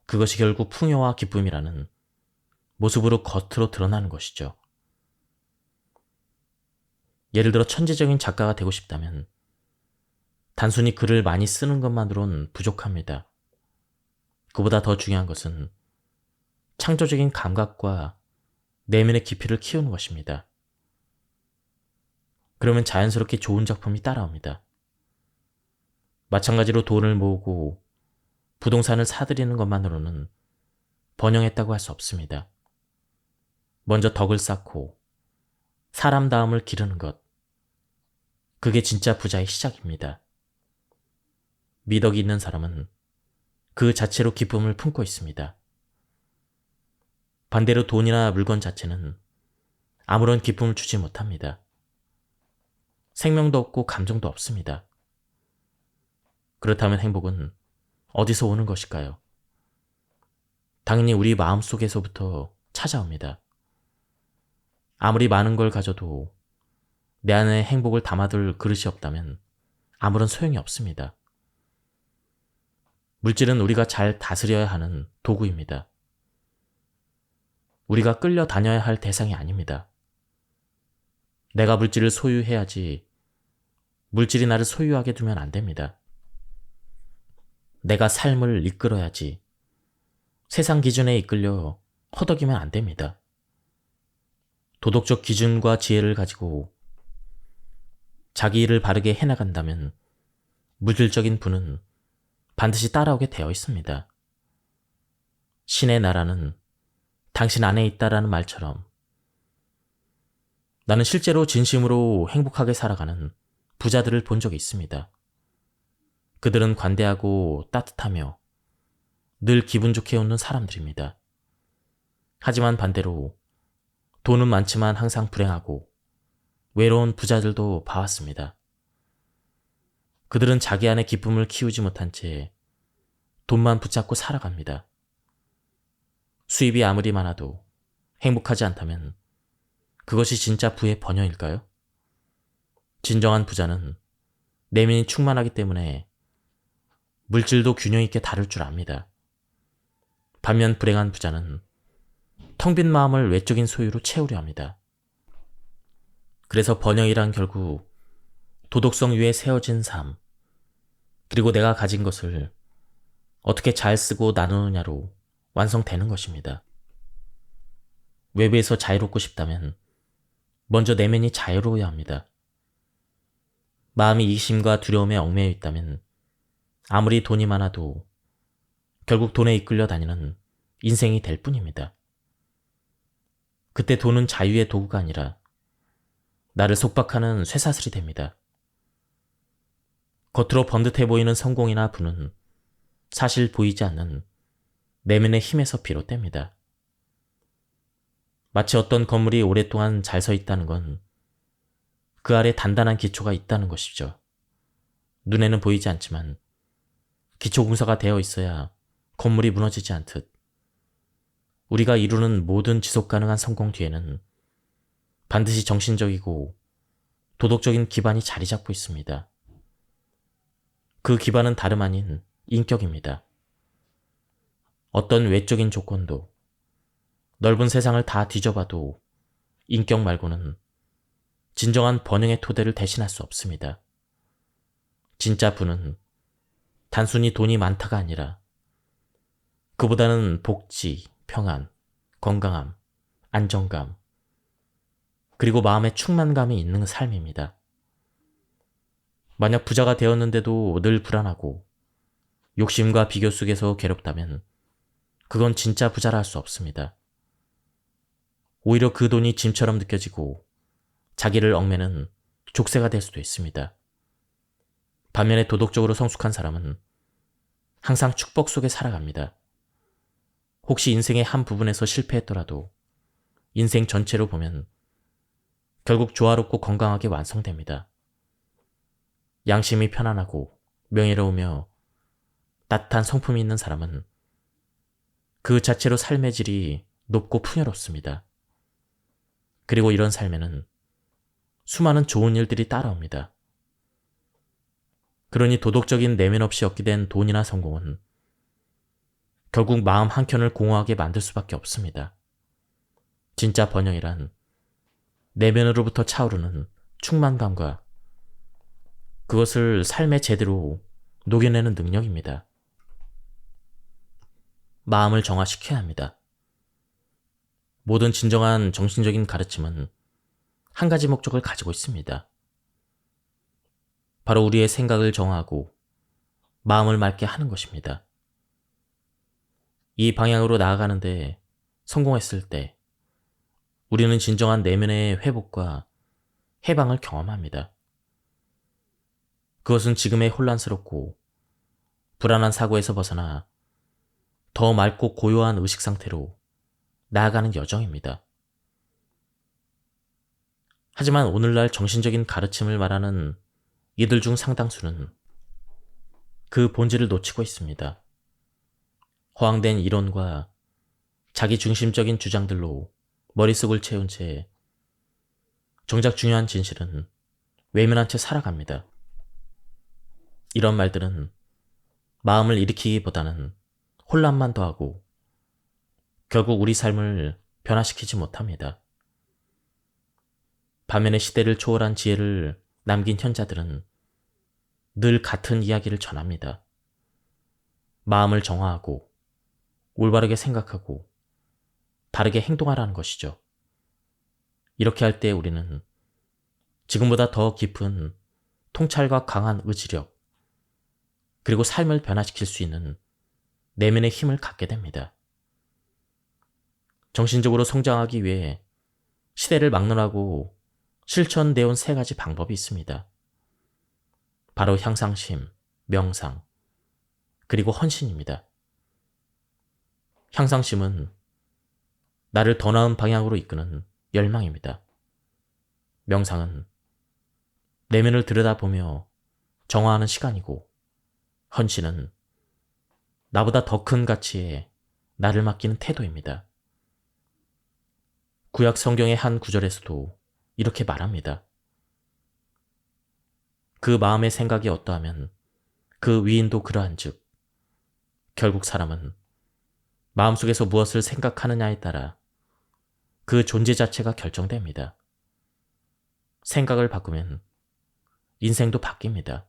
S1: 그것이 결국 풍요와 기쁨이라는 모습으로 겉으로 드러나는 것이죠. 예를 들어 천재적인 작가가 되고 싶다면 단순히 글을 많이 쓰는 것만으론 부족합니다. 그보다 더 중요한 것은 창조적인 감각과 내면의 깊이를 키우는 것입니다. 그러면 자연스럽게 좋은 작품이 따라옵니다. 마찬가지로 돈을 모으고 부동산을 사들이는 것만으로는 번영했다고 할 수 없습니다. 먼저 덕을 쌓고 사람다움을 기르는 것, 그게 진짜 부자의 시작입니다. 미덕이 있는 사람은 그 자체로 기쁨을 품고 있습니다. 반대로 돈이나 물건 자체는 아무런 기쁨을 주지 못합니다. 생명도 없고 감정도 없습니다. 그렇다면 행복은 어디서 오는 것일까요? 당연히 우리 마음속에서부터 찾아옵니다. 아무리 많은 걸 가져도 내 안에 행복을 담아둘 그릇이 없다면 아무런 소용이 없습니다. 물질은 우리가 잘 다스려야 하는 도구입니다. 우리가 끌려다녀야 할 대상이 아닙니다. 내가 물질을 소유해야지 물질이 나를 소유하게 두면 안 됩니다. 내가 삶을 이끌어야지 세상 기준에 이끌려 허덕이면 안 됩니다. 도덕적 기준과 지혜를 가지고 자기 일을 바르게 해나간다면 물질적인 부는 반드시 따라오게 되어 있습니다. 신의 나라는 당신 안에 있다라는 말처럼 나는 실제로 진심으로 행복하게 살아가는 부자들을 본 적이 있습니다. 그들은 관대하고 따뜻하며 늘 기분 좋게 웃는 사람들입니다. 하지만 반대로 돈은 많지만 항상 불행하고 외로운 부자들도 봐왔습니다. 그들은 자기 안에 기쁨을 키우지 못한 채 돈만 붙잡고 살아갑니다. 수입이 아무리 많아도 행복하지 않다면 그것이 진짜 부의 번영일까요? 진정한 부자는 내면이 충만하기 때문에 물질도 균형 있게 다룰 줄 압니다. 반면 불행한 부자는 텅 빈 마음을 외적인 소유로 채우려 합니다. 그래서 번영이란 결국 도덕성 위에 세워진 삶, 그리고 내가 가진 것을 어떻게 잘 쓰고 나누느냐로 완성되는 것입니다. 외부에서 자유롭고 싶다면 먼저 내면이 자유로워야 합니다. 마음이 이기심과 두려움에 얽매여 있다면 아무리 돈이 많아도 결국 돈에 이끌려 다니는 인생이 될 뿐입니다. 그때 돈은 자유의 도구가 아니라 나를 속박하는 쇠사슬이 됩니다. 겉으로 번듯해 보이는 성공이나 부는 사실 보이지 않는 내면의 힘에서 비롯됩니다. 마치 어떤 건물이 오랫동안 잘 서 있다는 건 그 아래 단단한 기초가 있다는 것이죠. 눈에는 보이지 않지만 기초 공사가 되어 있어야 건물이 무너지지 않듯 우리가 이루는 모든 지속 가능한 성공 뒤에는 반드시 정신적이고 도덕적인 기반이 자리 잡고 있습니다. 그 기반은 다름 아닌 인격입니다. 어떤 외적인 조건도 넓은 세상을 다 뒤져봐도 인격 말고는 진정한 번영의 토대를 대신할 수 없습니다. 진짜 부는 단순히 돈이 많다가 아니라 그보다는 복지, 평안, 건강함, 안정감, 그리고 마음의 충만감이 있는 삶입니다. 만약 부자가 되었는데도 늘 불안하고 욕심과 비교 속에서 괴롭다면 그건 진짜 부자라 할 수 없습니다. 오히려 그 돈이 짐처럼 느껴지고 자기를 얽매는 족쇄가 될 수도 있습니다. 반면에 도덕적으로 성숙한 사람은 항상 축복 속에 살아갑니다. 혹시 인생의 한 부분에서 실패했더라도 인생 전체로 보면 결국 조화롭고 건강하게 완성됩니다. 양심이 편안하고 명예로우며 따뜻한 성품이 있는 사람은 그 자체로 삶의 질이 높고 풍요롭습니다. 그리고 이런 삶에는 수많은 좋은 일들이 따라옵니다. 그러니 도덕적인 내면 없이 얻게 된 돈이나 성공은 결국 마음 한켠을 공허하게 만들 수밖에 없습니다. 진짜 번영이란 내면으로부터 차오르는 충만감과 그것을 삶에 제대로 녹여내는 능력입니다. 마음을 정화시켜야 합니다. 모든 진정한 정신적인 가르침은 한 가지 목적을 가지고 있습니다. 바로 우리의 생각을 정화하고 마음을 맑게 하는 것입니다. 이 방향으로 나아가는데 성공했을 때 우리는 진정한 내면의 회복과 해방을 경험합니다. 그것은 지금의 혼란스럽고 불안한 사고에서 벗어나 더 맑고 고요한 의식 상태로 나아가는 여정입니다. 하지만 오늘날 정신적인 가르침을 말하는 이들 중 상당수는 그 본질을 놓치고 있습니다. 허황된 이론과 자기 중심적인 주장들로 머릿속을 채운 채 정작 중요한 진실은 외면한 채 살아갑니다. 이런 말들은 마음을 일으키기보다는 혼란만 더하고 결국 우리 삶을 변화시키지 못합니다. 반면에 시대를 초월한 지혜를 남긴 현자들은 늘 같은 이야기를 전합니다. 마음을 정화하고 올바르게 생각하고 바르게 행동하라는 것이죠. 이렇게 할 때 우리는 지금보다 더 깊은 통찰과 강한 의지력, 그리고 삶을 변화시킬 수 있는 내면의 힘을 갖게 됩니다. 정신적으로 성장하기 위해 시대를 막론하고 실천되어 온 세 가지 방법이 있습니다. 바로 향상심, 명상, 그리고 헌신입니다. 향상심은 나를 더 나은 방향으로 이끄는 열망입니다. 명상은 내면을 들여다보며 정화하는 시간이고, 헌신은 나보다 더 큰 가치에 나를 맡기는 태도입니다. 구약 성경의 한 구절에서도 이렇게 말합니다. 그 마음의 생각이 어떠하면 그 위인도 그러한즉 결국 사람은 마음속에서 무엇을 생각하느냐에 따라 그 존재 자체가 결정됩니다. 생각을 바꾸면 인생도 바뀝니다.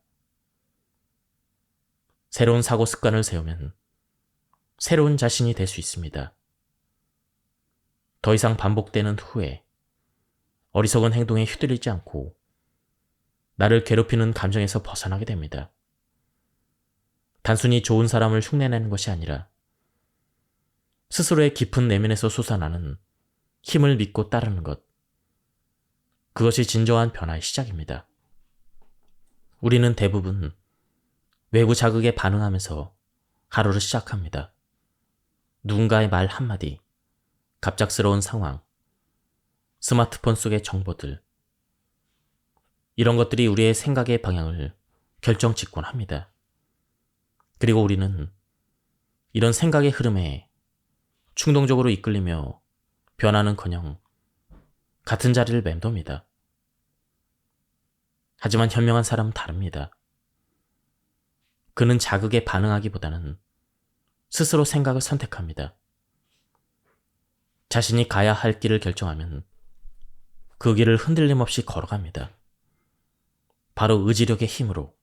S1: 새로운 사고 습관을 세우면 새로운 자신이 될 수 있습니다. 더 이상 반복되는 후회, 어리석은 행동에 휘둘리지 않고 나를 괴롭히는 감정에서 벗어나게 됩니다. 단순히 좋은 사람을 흉내내는 것이 아니라 스스로의 깊은 내면에서 솟아나는 힘을 믿고 따르는 것, 그것이 진정한 변화의 시작입니다. 우리는 대부분 외부 자극에 반응하면서 하루를 시작합니다. 누군가의 말 한마디, 갑작스러운 상황, 스마트폰 속의 정보들, 이런 것들이 우리의 생각의 방향을 결정짓곤합니다. 그리고 우리는 이런 생각의 흐름에 충동적으로 이끌리며 변화는커녕 같은 자리를 맴돕니다. 하지만 현명한 사람은 다릅니다. 그는 자극에 반응하기보다는 스스로 생각을 선택합니다. 자신이 가야 할 길을 결정하면 그 길을 흔들림 없이 걸어갑니다. 바로 의지력의 힘으로.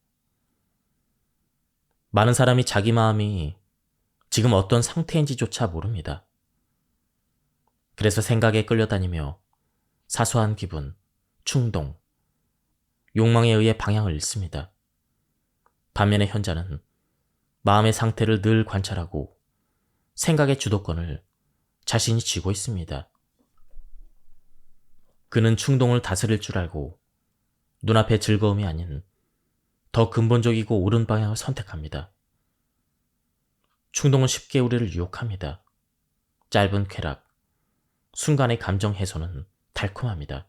S1: 많은 사람이 자기 마음이 지금 어떤 상태인지조차 모릅니다. 그래서 생각에 끌려다니며 사소한 기분, 충동, 욕망에 의해 방향을 잃습니다. 반면에 현자는 마음의 상태를 늘 관찰하고 생각의 주도권을 자신이 쥐고 있습니다. 그는 충동을 다스릴 줄 알고 눈앞의 즐거움이 아닌 더 근본적이고 옳은 방향을 선택합니다. 충동은 쉽게 우리를 유혹합니다. 짧은 쾌락, 순간의 감정 해소는 달콤합니다.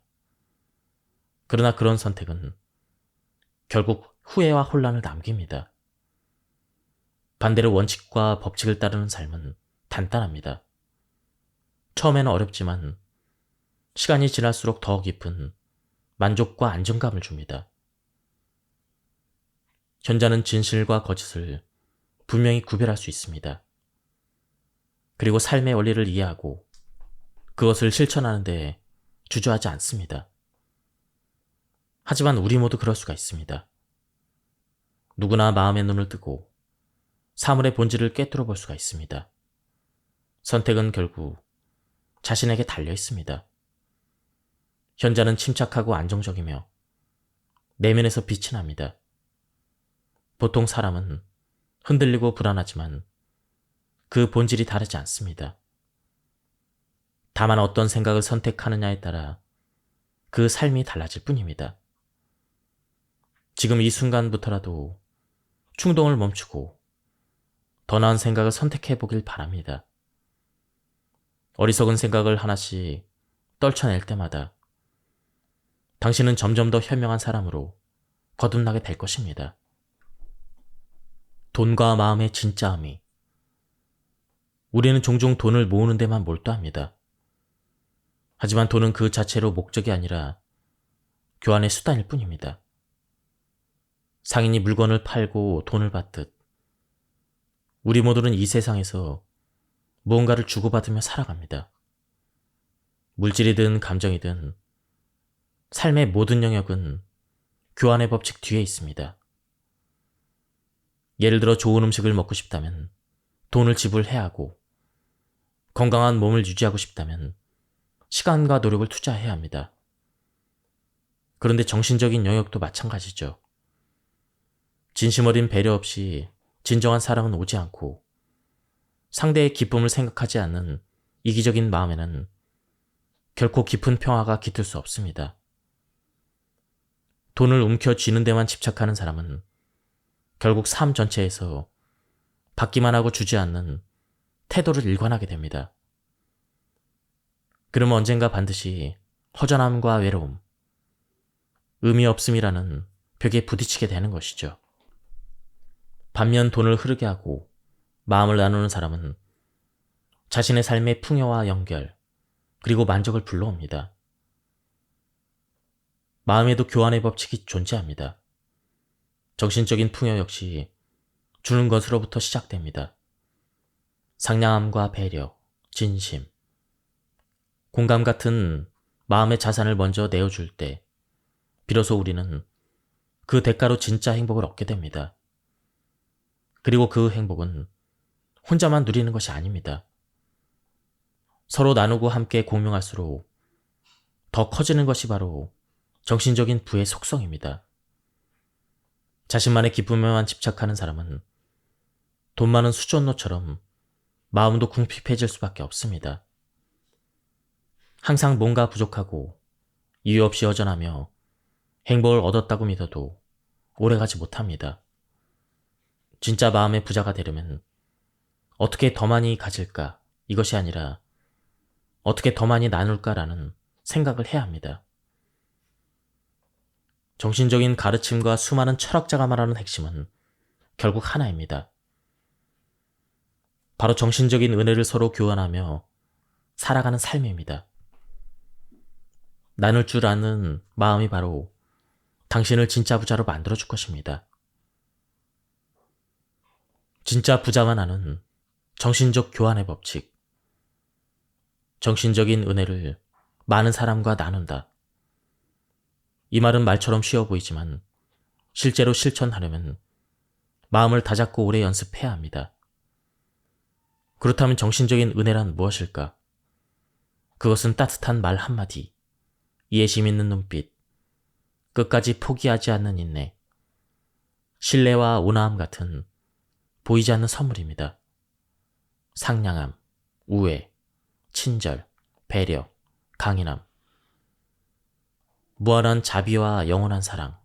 S1: 그러나 그런 선택은 결국 후회와 혼란을 남깁니다. 반대로 원칙과 법칙을 따르는 삶은 단단합니다. 처음에는 어렵지만 시간이 지날수록 더 깊은 만족과 안정감을 줍니다. 현자는 진실과 거짓을 분명히 구별할 수 있습니다. 그리고 삶의 원리를 이해하고 그것을 실천하는 데 주저하지 않습니다. 하지만 우리 모두 그럴 수가 있습니다. 누구나 마음의 눈을 뜨고 사물의 본질을 꿰뚫어 볼 수가 있습니다. 선택은 결국 자신에게 달려 있습니다. 현자는 침착하고 안정적이며 내면에서 빛이 납니다. 보통 사람은 흔들리고 불안하지만 그 본질이 다르지 않습니다. 다만 어떤 생각을 선택하느냐에 따라 그 삶이 달라질 뿐입니다. 지금 이 순간부터라도 충동을 멈추고 더 나은 생각을 선택해 보길 바랍니다. 어리석은 생각을 하나씩 떨쳐낼 때마다 당신은 점점 더 현명한 사람으로 거듭나게 될 것입니다. 돈과 마음의 진짜 의미. 우리는 종종 돈을 모으는 데만 몰두합니다. 하지만 돈은 그 자체로 목적이 아니라 교환의 수단일 뿐입니다. 상인이 물건을 팔고 돈을 받듯 우리 모두는 이 세상에서 무언가를 주고받으며 살아갑니다. 물질이든 감정이든 삶의 모든 영역은 교환의 법칙 뒤에 있습니다. 예를 들어 좋은 음식을 먹고 싶다면 돈을 지불해야 하고 건강한 몸을 유지하고 싶다면 시간과 노력을 투자해야 합니다. 그런데 정신적인 영역도 마찬가지죠. 진심 어린 배려 없이 진정한 사랑은 오지 않고 상대의 기쁨을 생각하지 않는 이기적인 마음에는 결코 깊은 평화가 깃들 수 없습니다. 돈을 움켜쥐는 데만 집착하는 사람은 결국 삶 전체에서 받기만 하고 주지 않는 태도를 일관하게 됩니다. 그러면 언젠가 반드시 허전함과 외로움, 의미 없음이라는 벽에 부딪히게 되는 것이죠. 반면 돈을 흐르게 하고 마음을 나누는 사람은 자신의 삶의 풍요와 연결, 그리고 만족을 불러옵니다. 마음에도 교환의 법칙이 존재합니다. 정신적인 풍요 역시 주는 것으로부터 시작됩니다. 상냥함과 배려, 진심, 공감 같은 마음의 자산을 먼저 내어줄 때 비로소 우리는 그 대가로 진짜 행복을 얻게 됩니다. 그리고 그 행복은 혼자만 누리는 것이 아닙니다. 서로 나누고 함께 공명할수록 더 커지는 것이 바로 정신적인 부의 속성입니다. 자신만의 기쁨에만 집착하는 사람은 돈 많은 수전노처럼 마음도 궁핍해질 수밖에 없습니다. 항상 뭔가 부족하고 이유 없이 허전하며 행복을 얻었다고 믿어도 오래가지 못합니다. 진짜 마음의 부자가 되려면 어떻게 더 많이 가질까 이것이 아니라 어떻게 더 많이 나눌까라는 생각을 해야 합니다. 정신적인 가르침과 수많은 철학자가 말하는 핵심은 결국 하나입니다. 바로 정신적인 은혜를 서로 교환하며 살아가는 삶입니다. 나눌 줄 아는 마음이 바로 당신을 진짜 부자로 만들어줄 것입니다. 진짜 부자만 아는 정신적 교환의 법칙. 정신적인 은혜를 많은 사람과 나눈다. 이 말은 말처럼 쉬워 보이지만 실제로 실천하려면 마음을 다잡고 오래 연습해야 합니다. 그렇다면 정신적인 은혜란 무엇일까? 그것은 따뜻한 말 한마디, 이해심 있는 눈빛, 끝까지 포기하지 않는 인내, 신뢰와 온화함 같은 보이지 않는 선물입니다. 상냥함, 우애, 친절, 배려, 강인함, 무한한 자비와 영원한 사랑.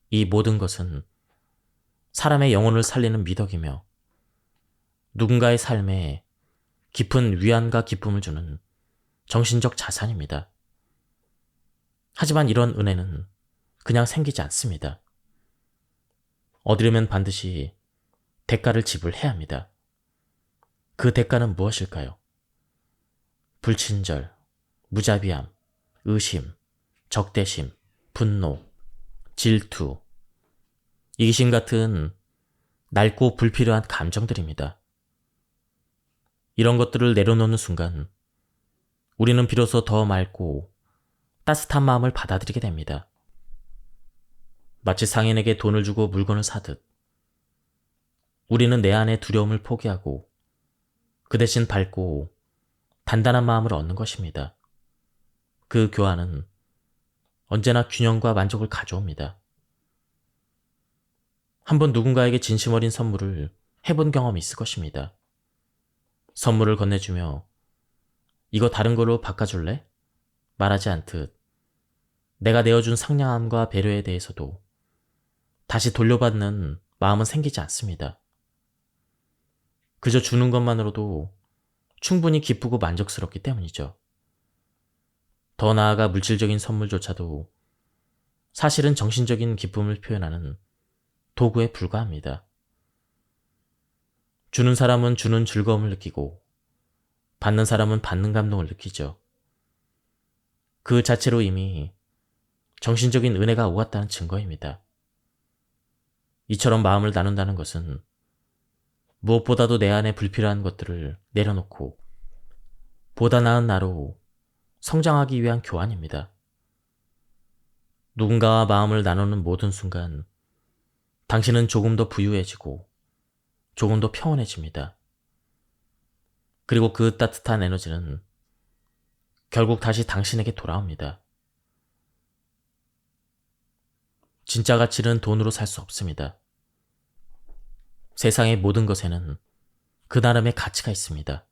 S1: 이 모든 것은 사람의 영혼을 살리는 미덕이며 누군가의 삶에 깊은 위안과 기쁨을 주는 정신적 자산입니다. 하지만 이런 은혜는 그냥 생기지 않습니다. 얻으려면 반드시 대가를 지불해야 합니다. 그 대가는 무엇일까요? 불친절, 무자비함, 의심, 적대심, 분노, 질투, 이기심 같은 낡고 불필요한 감정들입니다. 이런 것들을 내려놓는 순간 우리는 비로소 더 맑고 따뜻한 마음을 받아들이게 됩니다. 마치 상인에게 돈을 주고 물건을 사듯 우리는 내 안의 두려움을 포기하고 그 대신 밝고 단단한 마음을 얻는 것입니다. 그 교환은 언제나 균형과 만족을 가져옵니다. 한번 누군가에게 진심 어린 선물을 해본 경험이 있을 것입니다. 선물을 건네주며 이거 다른 걸로 바꿔줄래? 말하지 않듯 내가 내어준 상냥함과 배려에 대해서도 다시 돌려받는 마음은 생기지 않습니다. 그저 주는 것만으로도 충분히 기쁘고 만족스럽기 때문이죠. 더 나아가 물질적인 선물조차도 사실은 정신적인 기쁨을 표현하는 도구에 불과합니다. 주는 사람은 주는 즐거움을 느끼고 받는 사람은 받는 감동을 느끼죠. 그 자체로 이미 정신적인 은혜가 오갔다는 증거입니다. 이처럼 마음을 나눈다는 것은 무엇보다도 내 안에 불필요한 것들을 내려놓고 보다 나은 나로 성장하기 위한 교환입니다. 누군가와 마음을 나누는 모든 순간 당신은 조금 더 부유해지고 조금 더 평온해집니다. 그리고 그 따뜻한 에너지는 결국 다시 당신에게 돌아옵니다. 진짜 가치는 돈으로 살 수 없습니다. 세상의 모든 것에는 그 나름의 가치가 있습니다.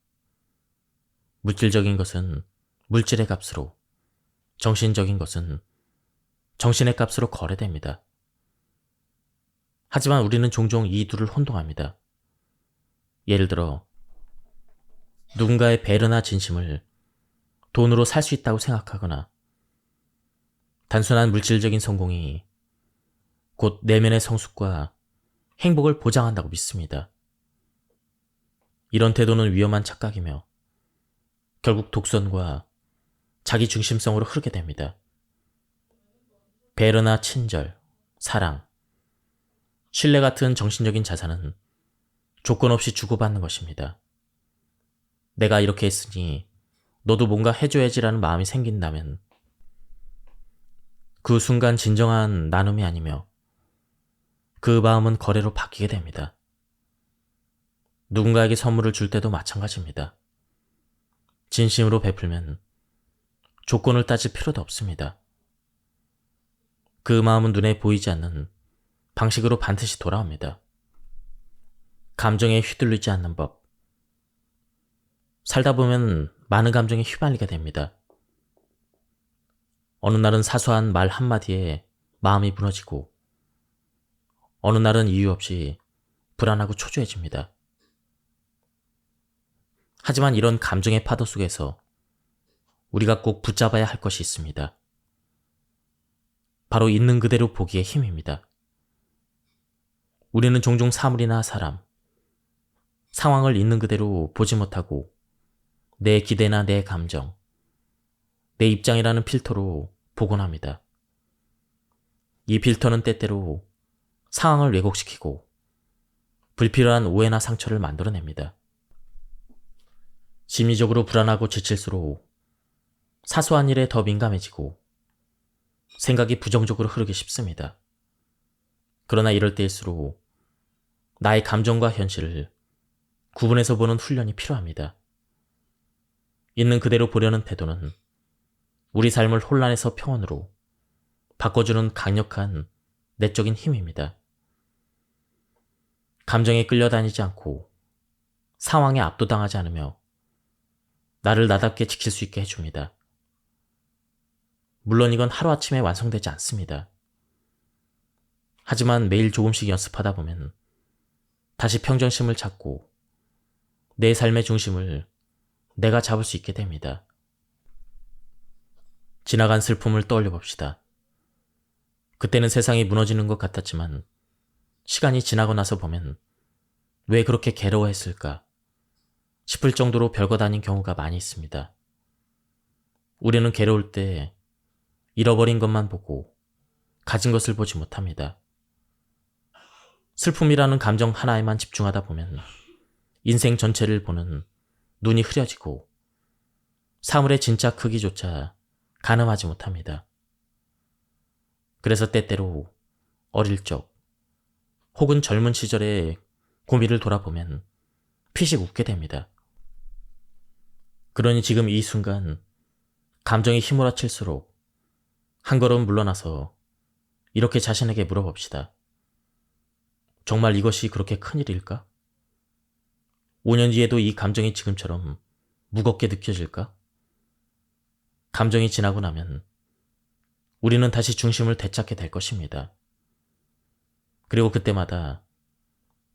S1: 물질적인 것은 물질의 값으로, 정신적인 것은 정신의 값으로 거래됩니다. 하지만 우리는 종종 이 둘을 혼동합니다. 예를 들어 누군가의 배려나 진심을 돈으로 살 수 있다고 생각하거나 단순한 물질적인 성공이 곧 내면의 성숙과 행복을 보장한다고 믿습니다. 이런 태도는 위험한 착각이며 결국 독선과 자기 중심성으로 흐르게 됩니다. 배려나 친절, 사랑, 신뢰 같은 정신적인 자산은 조건 없이 주고받는 것입니다. 내가 이렇게 했으니 너도 뭔가 해줘야지라는 마음이 생긴다면 그 순간 진정한 나눔이 아니며 그 마음은 거래로 바뀌게 됩니다. 누군가에게 선물을 줄 때도 마찬가지입니다. 진심으로 베풀면 조건을 따질 필요도 없습니다. 그 마음은 눈에 보이지 않는 방식으로 반드시 돌아옵니다. 감정에 휘둘리지 않는 법. 살다 보면 많은 감정에 휘말리게 됩니다. 어느 날은 사소한 말 한마디에 마음이 무너지고 어느 날은 이유 없이 불안하고 초조해집니다. 하지만 이런 감정의 파도 속에서 우리가 꼭 붙잡아야 할 것이 있습니다. 바로 있는 그대로 보기의 힘입니다. 우리는 종종 사물이나 사람, 상황을 있는 그대로 보지 못하고 내 기대나 내 감정, 내 입장이라는 필터로 보곤 합니다. 이 필터는 때때로 상황을 왜곡시키고 불필요한 오해나 상처를 만들어냅니다. 심리적으로 불안하고 지칠수록 사소한 일에 더 민감해지고 생각이 부정적으로 흐르기 쉽습니다. 그러나 이럴 때일수록 나의 감정과 현실을 구분해서 보는 훈련이 필요합니다. 있는 그대로 보려는 태도는 우리 삶을 혼란에서 평온으로 바꿔주는 강력한 내적인 힘입니다. 감정에 끌려다니지 않고 상황에 압도당하지 않으며 나를 나답게 지킬 수 있게 해줍니다. 물론 이건 하루아침에 완성되지 않습니다. 하지만 매일 조금씩 연습하다 보면 다시 평정심을 찾고 내 삶의 중심을 내가 잡을 수 있게 됩니다. 지나간 슬픔을 떠올려 봅시다. 그때는 세상이 무너지는 것 같았지만 시간이 지나고 나서 보면 왜 그렇게 괴로워했을까 싶을 정도로 별것 아닌 경우가 많이 있습니다. 우리는 괴로울 때 잃어버린 것만 보고 가진 것을 보지 못합니다. 슬픔이라는 감정 하나에만 집중하다 보면 인생 전체를 보는 눈이 흐려지고 사물의 진짜 크기조차 가늠하지 못합니다. 그래서 때때로 어릴 적 혹은 젊은 시절의 고미를 돌아보면 피식 웃게 됩니다. 그러니 지금 이 순간 감정이 휘몰아칠수록 한 걸음 물러나서 이렇게 자신에게 물어봅시다. 정말 이것이 그렇게 큰일일까? 5년 뒤에도 이 감정이 지금처럼 무겁게 느껴질까? 감정이 지나고 나면 우리는 다시 중심을 되찾게 될 것입니다. 그리고 그때마다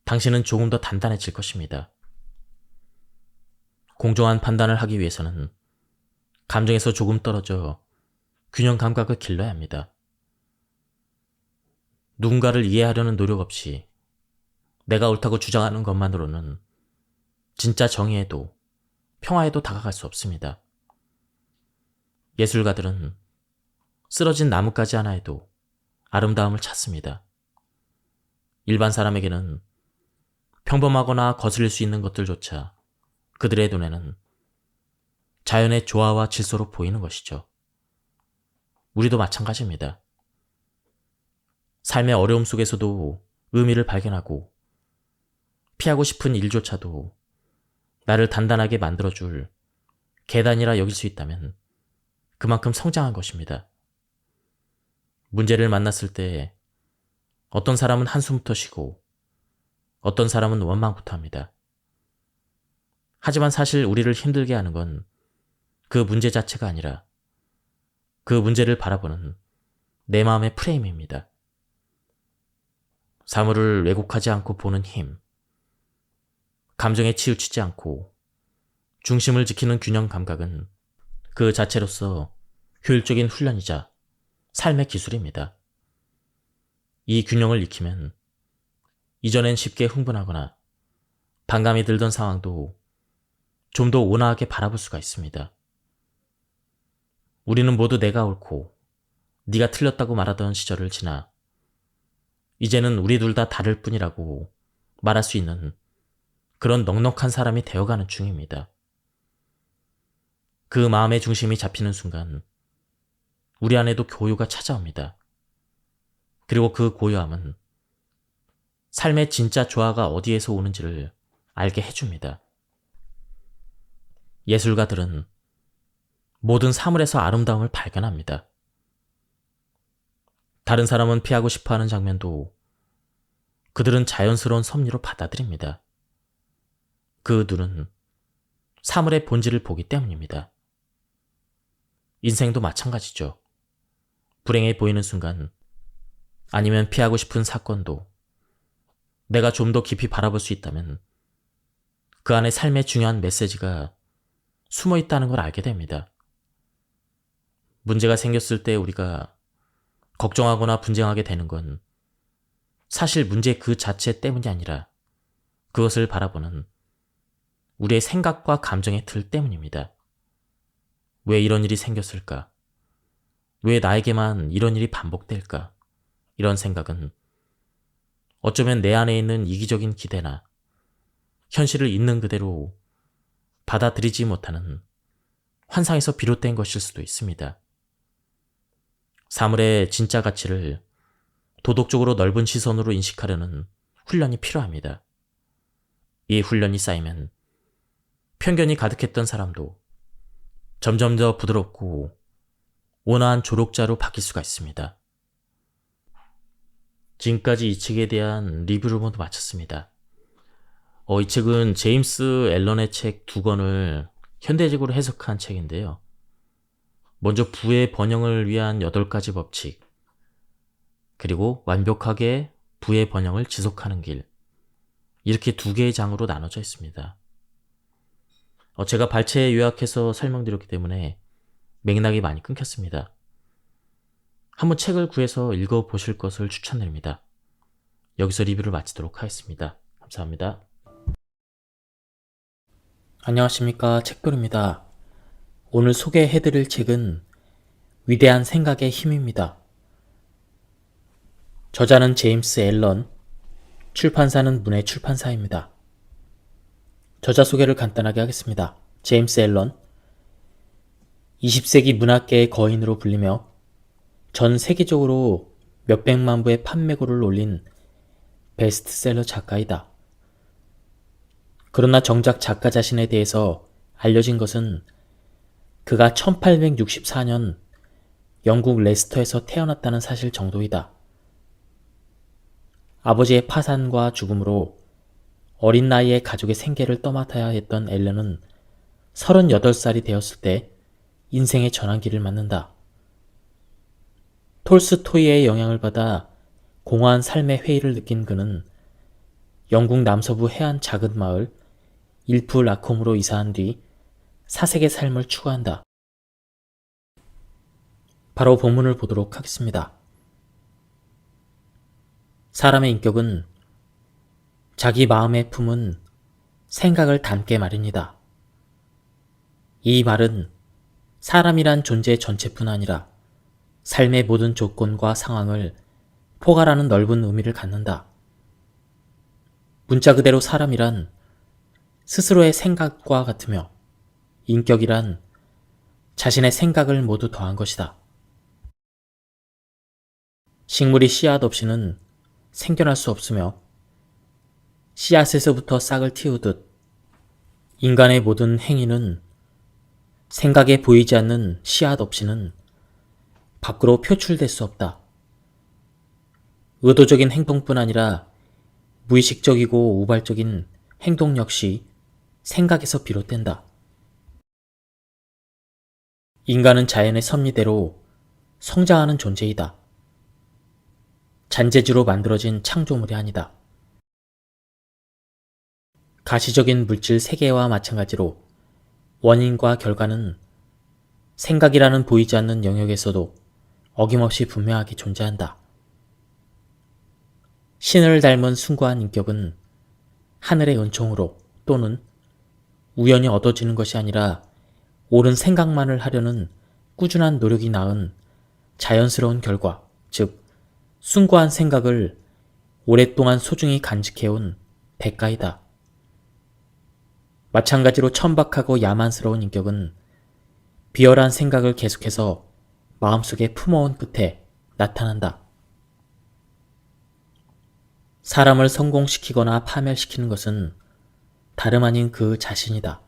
S1: 당신은 조금 더 단단해질 것입니다. 공정한 판단을 하기 위해서는 감정에서 조금 떨어져 균형 감각을 길러야 합니다. 누군가를 이해하려는 노력 없이 내가 옳다고 주장하는 것만으로는 진짜 정의에도 평화에도 다가갈 수 없습니다. 예술가들은 쓰러진 나뭇가지 하나에도 아름다움을 찾습니다. 일반 사람에게는 평범하거나 거슬릴 수 있는 것들조차 그들의 눈에는 자연의 조화와 질서로 보이는 것이죠. 우리도 마찬가지입니다. 삶의 어려움 속에서도 의미를 발견하고 피하고 싶은 일조차도 나를 단단하게 만들어줄 계단이라 여길 수 있다면 그만큼 성장한 것입니다. 문제를 만났을 때 어떤 사람은 한숨부터 쉬고 어떤 사람은 원망부터 합니다. 하지만 사실 우리를 힘들게 하는 건 그 문제 자체가 아니라 그 문제를 바라보는 내 마음의 프레임입니다. 사물을 왜곡하지 않고 보는 힘, 감정에 치우치지 않고 중심을 지키는 균형 감각은 그 자체로서 효율적인 훈련이자 삶의 기술입니다. 이 균형을 익히면 이전엔 쉽게 흥분하거나 반감이 들던 상황도 좀 더 온화하게 바라볼 수가 있습니다. 우리는 모두 내가 옳고 네가 틀렸다고 말하던 시절을 지나 이제는 우리 둘 다 다를 뿐이라고 말할 수 있는 그런 넉넉한 사람이 되어가는 중입니다. 그 마음의 중심이 잡히는 순간 우리 안에도 고요가 찾아옵니다. 그리고 그 고요함은 삶의 진짜 조화가 어디에서 오는지를 알게 해줍니다. 예술가들은 모든 사물에서 아름다움을 발견합니다. 다른 사람은 피하고 싶어하는 장면도 그들은 자연스러운 섭리로 받아들입니다. 그 눈은 사물의 본질을 보기 때문입니다. 인생도 마찬가지죠. 불행해 보이는 순간 아니면 피하고 싶은 사건도 내가 좀 더 깊이 바라볼 수 있다면 그 안에 삶의 중요한 메시지가 숨어 있다는 걸 알게 됩니다. 문제가 생겼을 때 우리가 걱정하거나 분쟁하게 되는 건 사실 문제 그 자체 때문이 아니라 그것을 바라보는 우리의 생각과 감정의 틀 때문입니다. 왜 이런 일이 생겼을까? 왜 나에게만 이런 일이 반복될까? 이런 생각은 어쩌면 내 안에 있는 이기적인 기대나 현실을 있는 그대로 받아들이지 못하는 환상에서 비롯된 것일 수도 있습니다. 사물의 진짜 가치를 도덕적으로 넓은 시선으로 인식하려는 훈련이 필요합니다. 이 훈련이 쌓이면 편견이 가득했던 사람도 점점 더 부드럽고 온화한 조력자로 바뀔 수가 있습니다. 지금까지 이 책에 대한 리뷰를 모두 마쳤습니다. 이 책은 제임스 앨런의 책 2권을 현대적으로 해석한 책인데요. 먼저 부의 번영을 위한 8가지 법칙, 그리고 완벽하게 부의 번영을 지속하는 길, 이렇게 2개의 장으로 나눠져 있습니다. 제가 발췌 요약해서 설명드렸기 때문에 맥락이 많이 끊겼습니다. 한번 책을 구해서 읽어보실 것을 추천드립니다. 여기서 리뷰를 마치도록 하겠습니다. 감사합니다. 안녕하십니까, 책돌입니다. 오늘 소개해드릴 책은 위대한 생각의 힘입니다. 저자는 제임스 앨런, 출판사는 문해 출판사입니다. 저자 소개를 간단하게 하겠습니다. 제임스 앨런, 20세기 문학계의 거인으로 불리며 전 세계적으로 몇백만 부의 판매고를 올린 베스트셀러 작가이다. 그러나 정작 작가 자신에 대해서 알려진 것은 그가 1864년 영국 레스터에서 태어났다는 사실 정도이다. 아버지의 파산과 죽음으로 어린 나이에 가족의 생계를 떠맡아야 했던 앨런은 38살이 되었을 때 인생의 전환기를 맞는다. 톨스토이의 영향을 받아 공허한 삶의 회의를 느낀 그는 영국 남서부 해안 작은 마을 일프 라콤으로 이사한 뒤 사색의 삶을 추구한다. 바로 본문을 보도록 하겠습니다. 사람의 인격은 자기 마음에 품은 생각을 담게 마련이다. 이 말은 사람이란 존재 전체뿐 아니라 삶의 모든 조건과 상황을 포괄하는 넓은 의미를 갖는다. 문자 그대로 사람이란 스스로의 생각과 같으며 인격이란 자신의 생각을 모두 더한 것이다. 식물이 씨앗 없이는 생겨날 수 없으며 씨앗에서부터 싹을 틔우듯 인간의 모든 행위는 생각에 보이지 않는 씨앗 없이는 밖으로 표출될 수 없다. 의도적인 행동뿐 아니라 무의식적이고 우발적인 행동 역시 생각에서 비롯된다. 인간은 자연의 섭리대로 성장하는 존재이다. 잔재주로 만들어진 창조물이 아니다. 가시적인 물질 세계와 마찬가지로 원인과 결과는 생각이라는 보이지 않는 영역에서도 어김없이 분명하게 존재한다. 신을 닮은 숭고한 인격은 하늘의 은총으로 또는 우연히 얻어지는 것이 아니라 옳은 생각만을 하려는 꾸준한 노력이 낳은 자연스러운 결과, 즉 숭고한 생각을 오랫동안 소중히 간직해온 대가이다. 마찬가지로 천박하고 야만스러운 인격은 비열한 생각을 계속해서 마음속에 품어온 끝에 나타난다. 사람을 성공시키거나 파멸시키는 것은 다름 아닌 그 자신이다.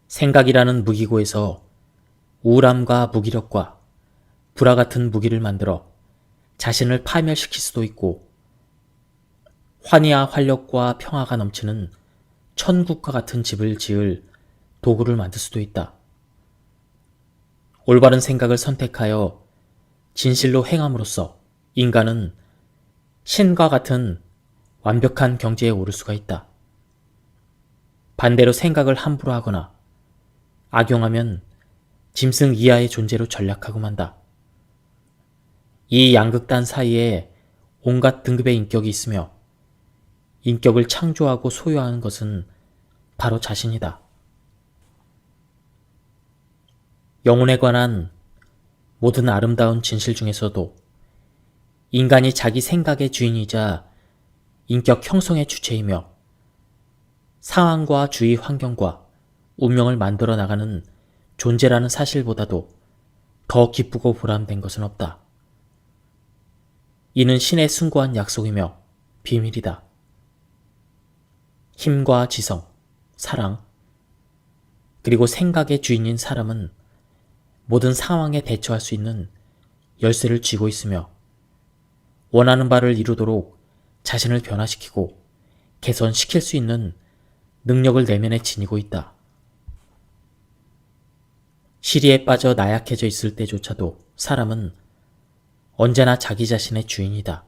S1: 생각이라는 무기고에서 우울함과 무기력과 불화 같은 무기를 만들어 자신을 파멸시킬 수도 있고 환희와 활력과 평화가 넘치는 천국과 같은 집을 지을 도구를 만들 수도 있다. 올바른 생각을 선택하여 진실로 행함으로써 인간은 신과 같은 완벽한 경지에 오를 수가 있다. 반대로 생각을 함부로 하거나 악용하면 짐승 이하의 존재로 전락하고 만다. 이 양극단 사이에 온갖 등급의 인격이 있으며 인격을 창조하고 소유하는 것은 바로 자신이다. 영혼에 관한 모든 아름다운 진실 중에서도 인간이 자기 생각의 주인이자 인격 형성의 주체이며 상황과 주위 환경과 운명을 만들어 나가는 존재라는 사실보다도 더 기쁘고 보람된 것은 없다. 이는 신의 숭고한 약속이며 비밀이다. 힘과 지성, 사랑, 그리고 생각의 주인인 사람은 모든 상황에 대처할 수 있는 열쇠를 쥐고 있으며 원하는 바를 이루도록 자신을 변화시키고 개선시킬 수 있는 능력을 내면에 지니고 있다. 시리에 빠져 나약해져 있을 때조차도 사람은 언제나 자기 자신의 주인이다.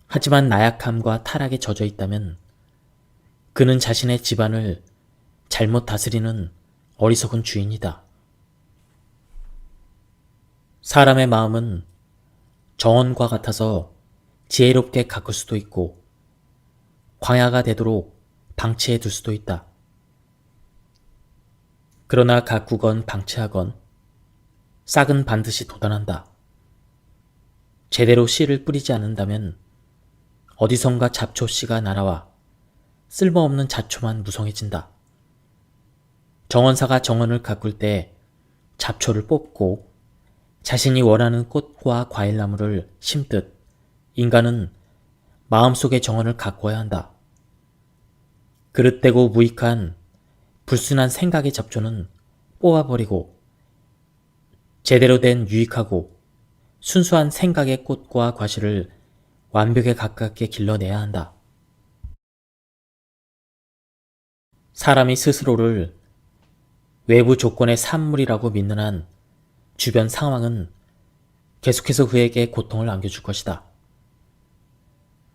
S1: 하지만 나약함과 타락에 젖어 있다면 그는 자신의 집안을 잘못 다스리는 어리석은 주인이다. 사람의 마음은 정원과 같아서 지혜롭게 가꿀 수도 있고 광야가 되도록 방치해 둘 수도 있다. 그러나 가꾸건 방치하건 싹은 반드시 돋아난다. 제대로 씨를 뿌리지 않는다면 어디선가 잡초씨가 날아와 쓸모없는 잡초만 무성해진다. 정원사가 정원을 가꿀 때 잡초를 뽑고 자신이 원하는 꽃과 과일나무를 심듯 인간은 마음속의 정원을 가꿔야 한다. 그릇되고 무익한 불순한 생각의 잡초는 뽑아버리고 제대로 된 유익하고 순수한 생각의 꽃과 과실을 완벽에 가깝게 길러내야 한다. 사람이 스스로를 외부 조건의 산물이라고 믿는 한 주변 상황은 계속해서 그에게 고통을 안겨줄 것이다.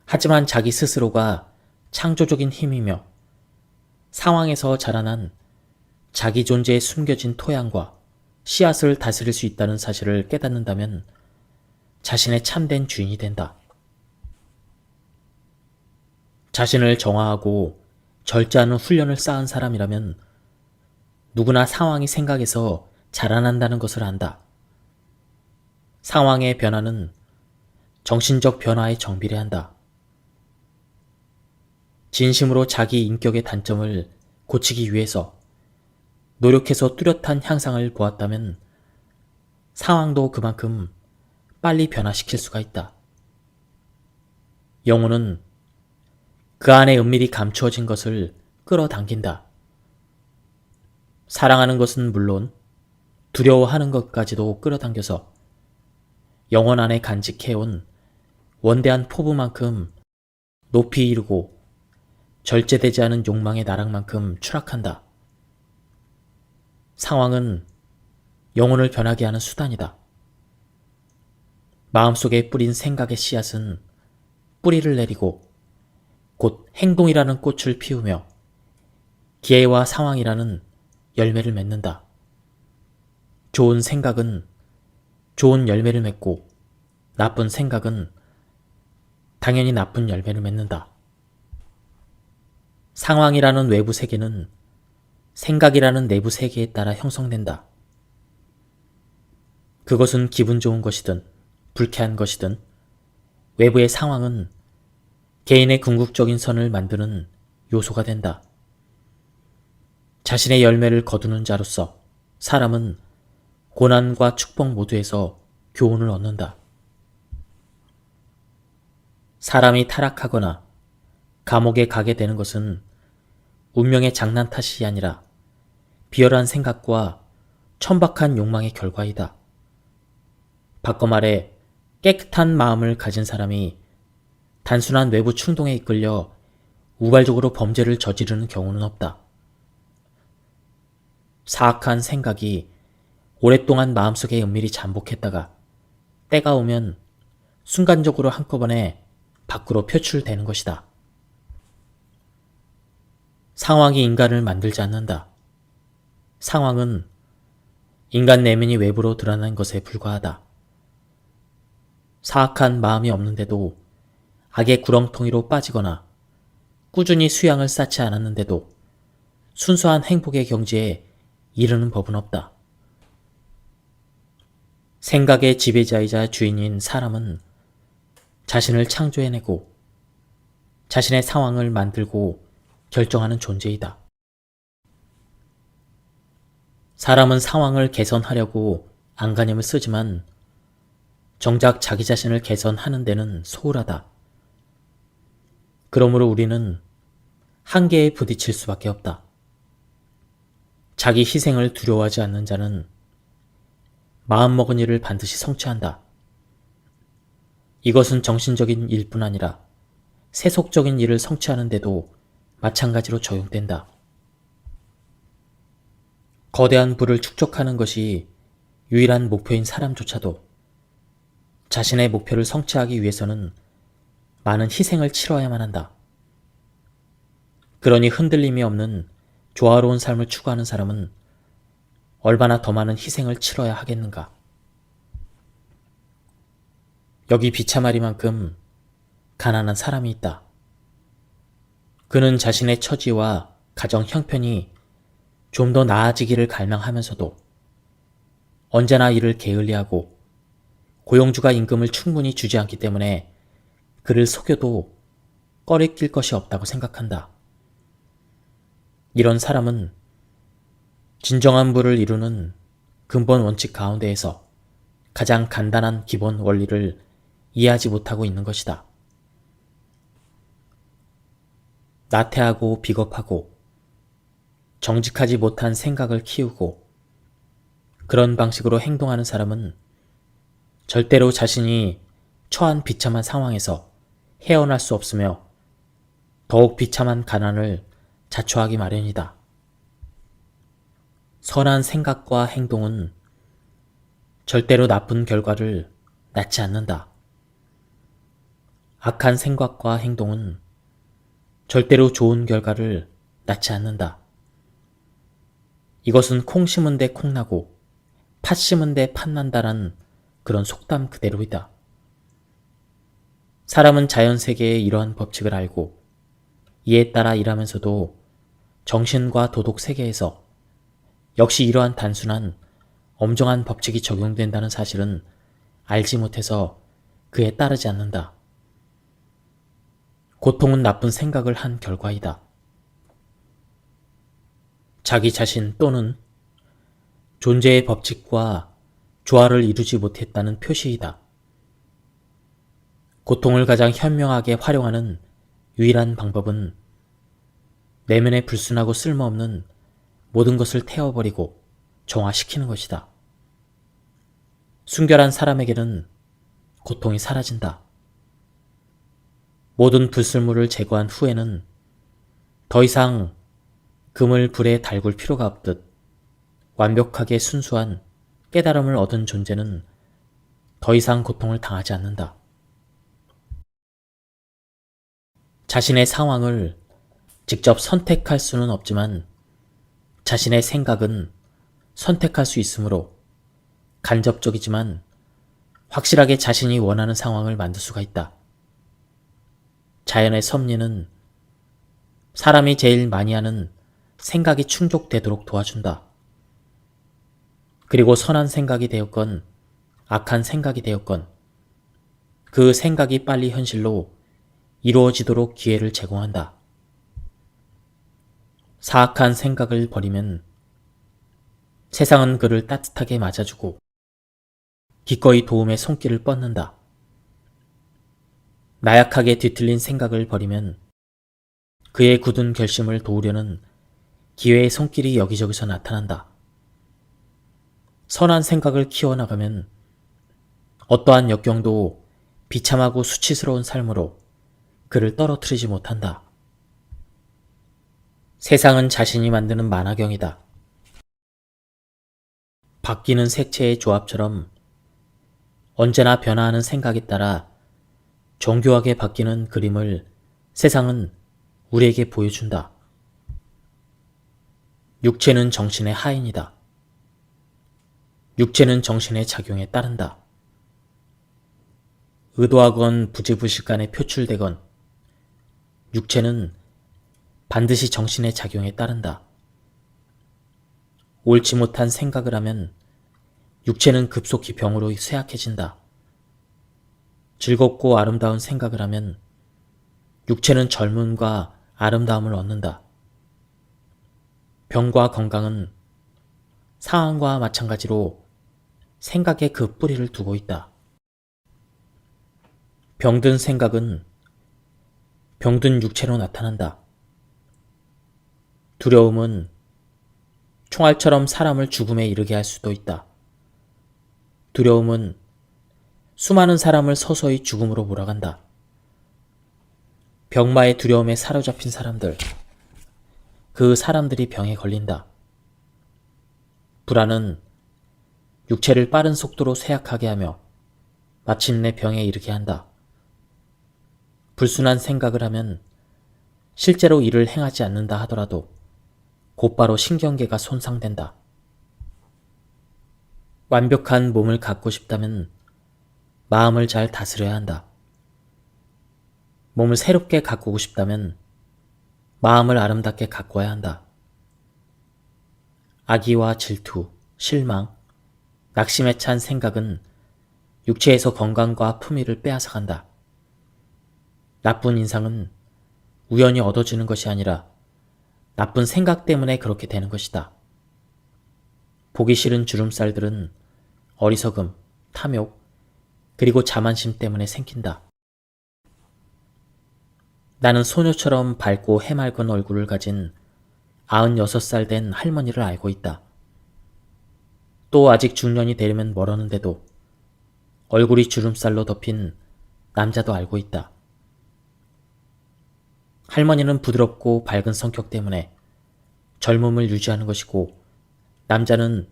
S1: 하지만 자기 스스로가 창조적인 힘이며 상황에서 자라난 자기 존재에 숨겨진 토양과 씨앗을 다스릴 수 있다는 사실을 깨닫는다면 자신의 참된 주인이 된다. 자신을 정화하고 절제하는 훈련을 쌓은 사람이라면 누구나 상황이 생각에서 자라난다는 것을 안다. 상황의 변화는 정신적 변화에 정비례한다. 진심으로 자기 인격의 단점을 고치기 위해서 노력해서 뚜렷한 향상을 보았다면 상황도 그만큼 빨리 변화시킬 수가 있다. 영혼은 그 안에 은밀히 감추어진 것을 끌어당긴다. 사랑하는 것은 물론 두려워하는 것까지도 끌어당겨서 영혼 안에 간직해온 원대한 포부만큼 높이 이르고 절제되지 않은 욕망의 나락만큼 추락한다. 상황은 영혼을 변하게 하는 수단이다. 마음속에 뿌린 생각의 씨앗은 뿌리를 내리고 곧 행동이라는 꽃을 피우며 기회와 상황이라는 열매를 맺는다. 좋은 생각은 좋은 열매를 맺고 나쁜 생각은 당연히 나쁜 열매를 맺는다. 상황이라는 외부 세계는 생각이라는 내부 세계에 따라 형성된다. 그것은 기분 좋은 것이든 불쾌한 것이든 외부의 상황은 개인의 궁극적인 선을 만드는 요소가 된다. 자신의 열매를 거두는 자로서 사람은 고난과 축복 모두에서 교훈을 얻는다. 사람이 타락하거나 감옥에 가게 되는 것은 운명의 장난 탓이 아니라 비열한 생각과 천박한 욕망의 결과이다. 바꿔 말해 깨끗한 마음을 가진 사람이 단순한 외부 충동에 이끌려 우발적으로 범죄를 저지르는 경우는 없다. 사악한 생각이 오랫동안 마음속에 은밀히 잠복했다가 때가 오면 순간적으로 한꺼번에 밖으로 표출되는 것이다. 상황이 인간을 만들지 않는다. 상황은 인간 내면이 외부로 드러나는 것에 불과하다. 사악한 마음이 없는데도 악의 구렁텅이로 빠지거나 꾸준히 수양을 쌓지 않았는데도 순수한 행복의 경지에 이르는 법은 없다. 생각의 지배자이자 주인인 사람은 자신을 창조해내고 자신의 상황을 만들고 결정하는 존재이다. 사람은 상황을 개선하려고 안간힘을 쓰지만 정작 자기 자신을 개선하는 데는 소홀하다. 그러므로 우리는 한계에 부딪힐 수밖에 없다. 자기 희생을 두려워하지 않는 자는 마음먹은 일을 반드시 성취한다. 이것은 정신적인 일뿐 아니라 세속적인 일을 성취하는 데도 마찬가지로 적용된다. 거대한 부를 축적하는 것이 유일한 목표인 사람조차도 자신의 목표를 성취하기 위해서는 많은 희생을 치러야만 한다. 그러니 흔들림이 없는 조화로운 삶을 추구하는 사람은 얼마나 더 많은 희생을 치러야 하겠는가. 여기 비참하리만큼 가난한 사람이 있다. 그는 자신의 처지와 가정 형편이 좀 더 나아지기를 갈망하면서도 언제나 이를 게을리하고 고용주가 임금을 충분히 주지 않기 때문에 그를 속여도 꺼리낄 것이 없다고 생각한다. 이런 사람은 진정한 부를 이루는 근본 원칙 가운데에서 가장 간단한 기본 원리를 이해하지 못하고 있는 것이다. 나태하고 비겁하고 정직하지 못한 생각을 키우고 그런 방식으로 행동하는 사람은 절대로 자신이 처한 비참한 상황에서 헤어날 수 없으며 더욱 비참한 가난을 자초하기 마련이다. 선한 생각과 행동은 절대로 나쁜 결과를 낳지 않는다. 악한 생각과 행동은 절대로 좋은 결과를 낳지 않는다. 이것은 콩 심은 데 콩 나고 팥 심은 데 팥 난다란 그런 속담 그대로이다. 사람은 자연세계의 이러한 법칙을 알고 이에 따라 일하면서도 정신과 도덕 세계에서 역시 이러한 단순한 엄정한 법칙이 적용된다는 사실은 알지 못해서 그에 따르지 않는다. 고통은 나쁜 생각을 한 결과이다. 자기 자신 또는 존재의 법칙과 조화를 이루지 못했다는 표시이다. 고통을 가장 현명하게 활용하는 유일한 방법은 내면에 불순하고 쓸모없는 모든 것을 태워버리고 정화시키는 것이다. 순결한 사람에게는 고통이 사라진다. 모든 불순물을 제거한 후에는 더 이상 금을 불에 달굴 필요가 없듯 완벽하게 순수한 깨달음을 얻은 존재는 더 이상 고통을 당하지 않는다. 자신의 상황을 직접 선택할 수는 없지만 자신의 생각은 선택할 수 있으므로 간접적이지만 확실하게 자신이 원하는 상황을 만들 수가 있다. 자연의 섭리는 사람이 제일 많이 하는 생각이 충족되도록 도와준다. 그리고 선한 생각이 되었건 악한 생각이 되었건 그 생각이 빨리 현실로 이루어지도록 기회를 제공한다. 사악한 생각을 버리면 세상은 그를 따뜻하게 맞아주고 기꺼이 도움의 손길을 뻗는다. 나약하게 뒤틀린 생각을 버리면 그의 굳은 결심을 도우려는 기회의 손길이 여기저기서 나타난다. 선한 생각을 키워나가면 어떠한 역경도 비참하고 수치스러운 삶으로 그를 떨어뜨리지 못한다. 세상은 자신이 만드는 만화경이다. 바뀌는 색채의 조합처럼 언제나 변화하는 생각에 따라 정교하게 바뀌는 그림을 세상은 우리에게 보여준다. 육체는 정신의 하인이다. 육체는 정신의 작용에 따른다. 의도하건 부지불식간에 표출되건 육체는 반드시 정신의 작용에 따른다. 옳지 못한 생각을 하면 육체는 급속히 병으로 쇠약해진다. 즐겁고 아름다운 생각을 하면 육체는 젊음과 아름다움을 얻는다. 병과 건강은 상황과 마찬가지로 생각에 그 뿌리를 두고 있다. 병든 생각은 병든 육체로 나타난다. 두려움은 총알처럼 사람을 죽음에 이르게 할 수도 있다. 두려움은 수많은 사람을 서서히 죽음으로 몰아간다. 병마의 두려움에 사로잡힌 사람들, 그 사람들이 병에 걸린다. 불안은 육체를 빠른 속도로 쇠약하게 하며 마침내 병에 이르게 한다. 불순한 생각을 하면 실제로 이를 행하지 않는다 하더라도 곧바로 신경계가 손상된다. 완벽한 몸을 갖고 싶다면 마음을 잘 다스려야 한다. 몸을 새롭게 가꾸고 싶다면 마음을 아름답게 가꿔야 한다. 악의와 질투, 실망, 낙심에 찬 생각은 육체에서 건강과 품위를 빼앗아간다. 나쁜 인상은 우연히 얻어지는 것이 아니라 나쁜 생각 때문에 그렇게 되는 것이다. 보기 싫은 주름살들은 어리석음, 탐욕, 그리고 자만심 때문에 생긴다. 나는 소녀처럼 밝고 해맑은 얼굴을 가진 96살 된 할머니를 알고 있다. 또 아직 중년이 되려면 멀었는데도 얼굴이 주름살로 덮인 남자도 알고 있다. 할머니는 부드럽고 밝은 성격 때문에 젊음을 유지하는 것이고, 남자는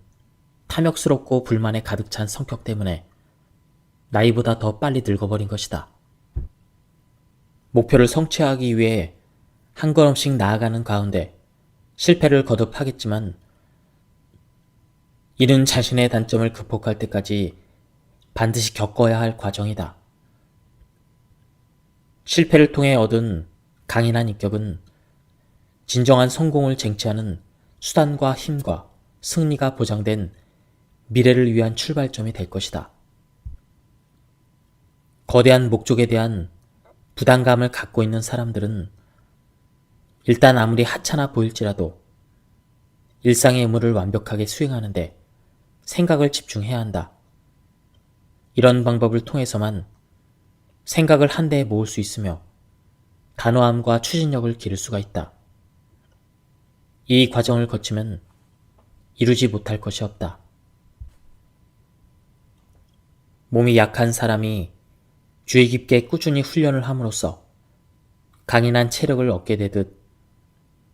S1: 탐욕스럽고 불만에 가득 찬 성격 때문에 나이보다 더 빨리 늙어버린 것이다. 목표를 성취하기 위해 한 걸음씩 나아가는 가운데 실패를 거듭하겠지만, 이는 자신의 단점을 극복할 때까지 반드시 겪어야 할 과정이다. 실패를 통해 얻은 강인한 인격은 진정한 성공을 쟁취하는 수단과 힘과 승리가 보장된 미래를 위한 출발점이 될 것이다. 거대한 목적에 대한 부담감을 갖고 있는 사람들은 일단 아무리 하찮아 보일지라도 일상의 의무를 완벽하게 수행하는데 생각을 집중해야 한다. 이런 방법을 통해서만 생각을 한데에 모을 수 있으며 단호함과 추진력을 기를 수가 있다. 이 과정을 거치면 이루지 못할 것이 없다. 몸이 약한 사람이 주의 깊게 꾸준히 훈련을 함으로써 강인한 체력을 얻게 되듯,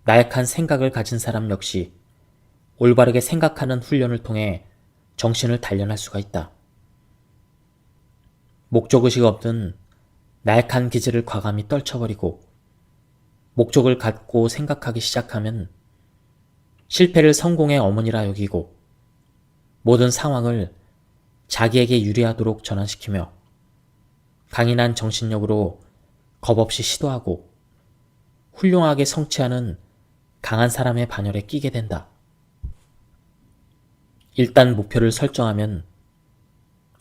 S1: 나약한 생각을 가진 사람 역시 올바르게 생각하는 훈련을 통해 정신을 단련할 수가 있다. 목적의식 없는 나약한 기질을 과감히 떨쳐버리고 목적을 갖고 생각하기 시작하면 실패를 성공의 어머니라 여기고 모든 상황을 자기에게 유리하도록 전환시키며 강인한 정신력으로 겁없이 시도하고 훌륭하게 성취하는 강한 사람의 반열에 끼게 된다. 일단 목표를 설정하면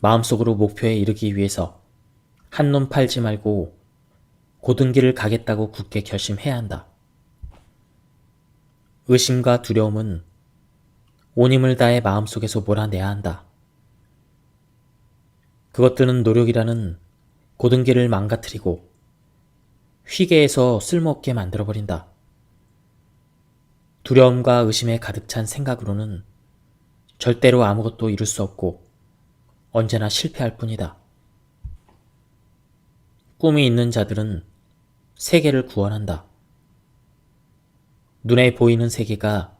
S1: 마음속으로 목표에 이르기 위해서 한눈 팔지 말고 고든 길을 가겠다고 굳게 결심해야 한다. 의심과 두려움은 온 힘을 다해 마음속에서 몰아내야 한다. 그것들은 노력이라는 고든 길을 망가뜨리고 휘게해서 쓸모없게 만들어버린다. 두려움과 의심에 가득 찬 생각으로는 절대로 아무것도 이룰 수 없고 언제나 실패할 뿐이다. 꿈이 있는 자들은 세계를 구원한다. 눈에 보이는 세계가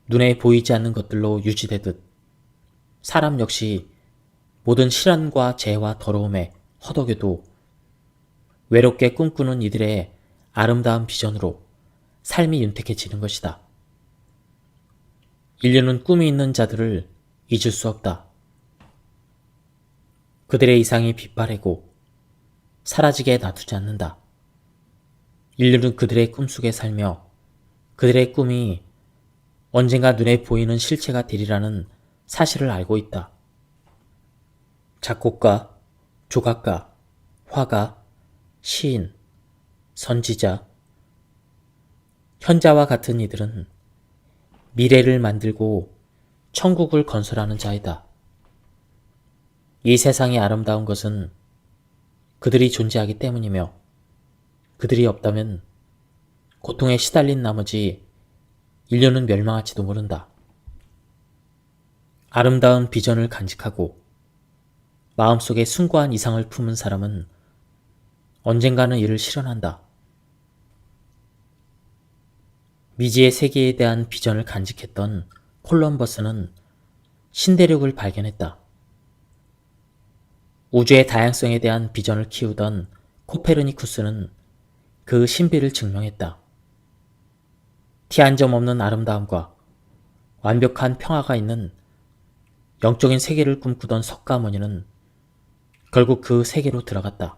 S1: 눈에 보이지 않는 것들로 유지되듯 사람 역시 모든 시련과 재해와 더러움에 허덕여도 외롭게 꿈꾸는 이들의 아름다운 비전으로 삶이 윤택해지는 것이다. 인류는 꿈이 있는 자들을 잊을 수 없다. 그들의 이상이 빛바래고 사라지게 놔두지 않는다. 인류는 그들의 꿈속에 살며 그들의 꿈이 언젠가 눈에 보이는 실체가 되리라는 사실을 알고 있다. 작곡가, 조각가, 화가, 시인, 선지자, 현자와 같은 이들은 미래를 만들고 천국을 건설하는 자이다. 이 세상이 아름다운 것은 그들이 존재하기 때문이며, 그들이 없다면 고통에 시달린 나머지 인류는 멸망할지도 모른다. 아름다운 비전을 간직하고 마음속에 숭고한 이상을 품은 사람은 언젠가는 이를 실현한다. 미지의 세계에 대한 비전을 간직했던 콜럼버스는 신대륙을 발견했다. 우주의 다양성에 대한 비전을 키우던 코페르니쿠스는 그 신비를 증명했다. 티 한 점 없는 아름다움과 완벽한 평화가 있는 영적인 세계를 꿈꾸던 석가모니는 결국 그 세계로 들어갔다.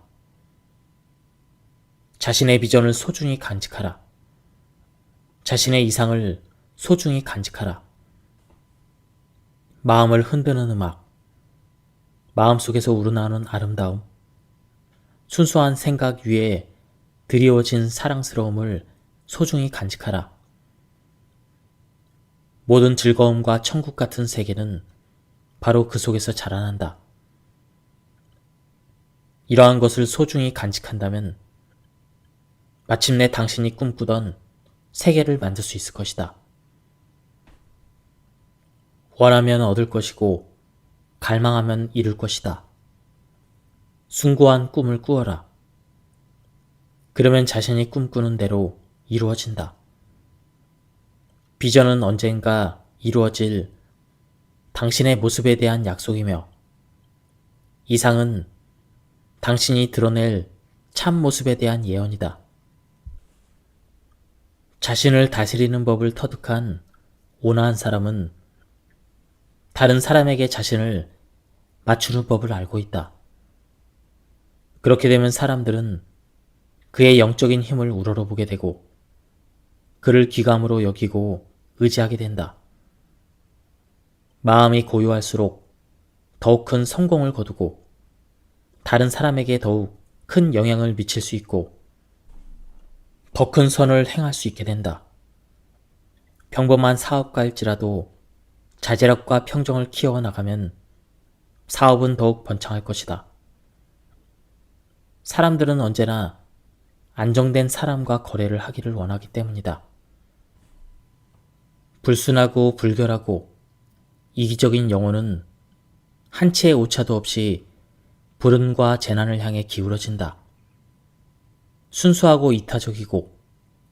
S1: 자신의 비전을 소중히 간직하라. 자신의 이상을 소중히 간직하라. 마음을 흔드는 음악, 마음속에서 우러나오는 아름다움, 순수한 생각 위에 드리워진 사랑스러움을 소중히 간직하라. 모든 즐거움과 천국 같은 세계는 바로 그 속에서 자라난다. 이러한 것을 소중히 간직한다면 마침내 당신이 꿈꾸던 세계를 만들 수 있을 것이다. 원하면 얻을 것이고 갈망하면 이룰 것이다. 숭고한 꿈을 꾸어라. 그러면 자신이 꿈꾸는 대로 이루어진다. 비전은 언젠가 이루어질 당신의 모습에 대한 약속이며 이상은 당신이 드러낼 참 모습에 대한 예언이다. 자신을 다스리는 법을 터득한 온화한 사람은 다른 사람에게 자신을 맞추는 법을 알고 있다. 그렇게 되면 사람들은 그의 영적인 힘을 우러러보게 되고 그를 귀감으로 여기고 의지하게 된다. 마음이 고요할수록 더욱 큰 성공을 거두고 다른 사람에게 더욱 큰 영향을 미칠 수 있고 더 큰 선을 행할 수 있게 된다. 평범한 사업가일지라도 자제력과 평정을 키워나가면 사업은 더욱 번창할 것이다. 사람들은 언제나 안정된 사람과 거래를 하기를 원하기 때문이다. 불순하고 불결하고 이기적인 영혼은 한치의 오차도 없이 불운과 재난을 향해 기울어진다. 순수하고 이타적이고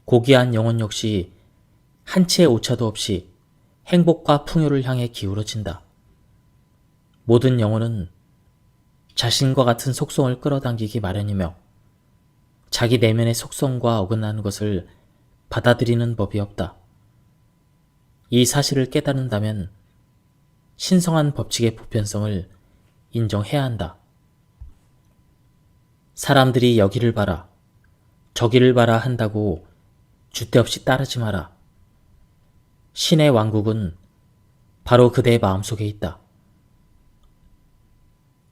S1: 고귀한 영혼 역시 한치의 오차도 없이 행복과 풍요를 향해 기울어진다. 모든 영혼은 자신과 같은 속성을 끌어당기기 마련이며 자기 내면의 속성과 어긋나는 것을 받아들이는 법이 없다. 이 사실을 깨닫는다면 신성한 법칙의 보편성을 인정해야 한다. 사람들이 여기를 봐라, 저기를 봐라 한다고 줏대없이 따르지 마라. 신의 왕국은 바로 그대의 마음속에 있다.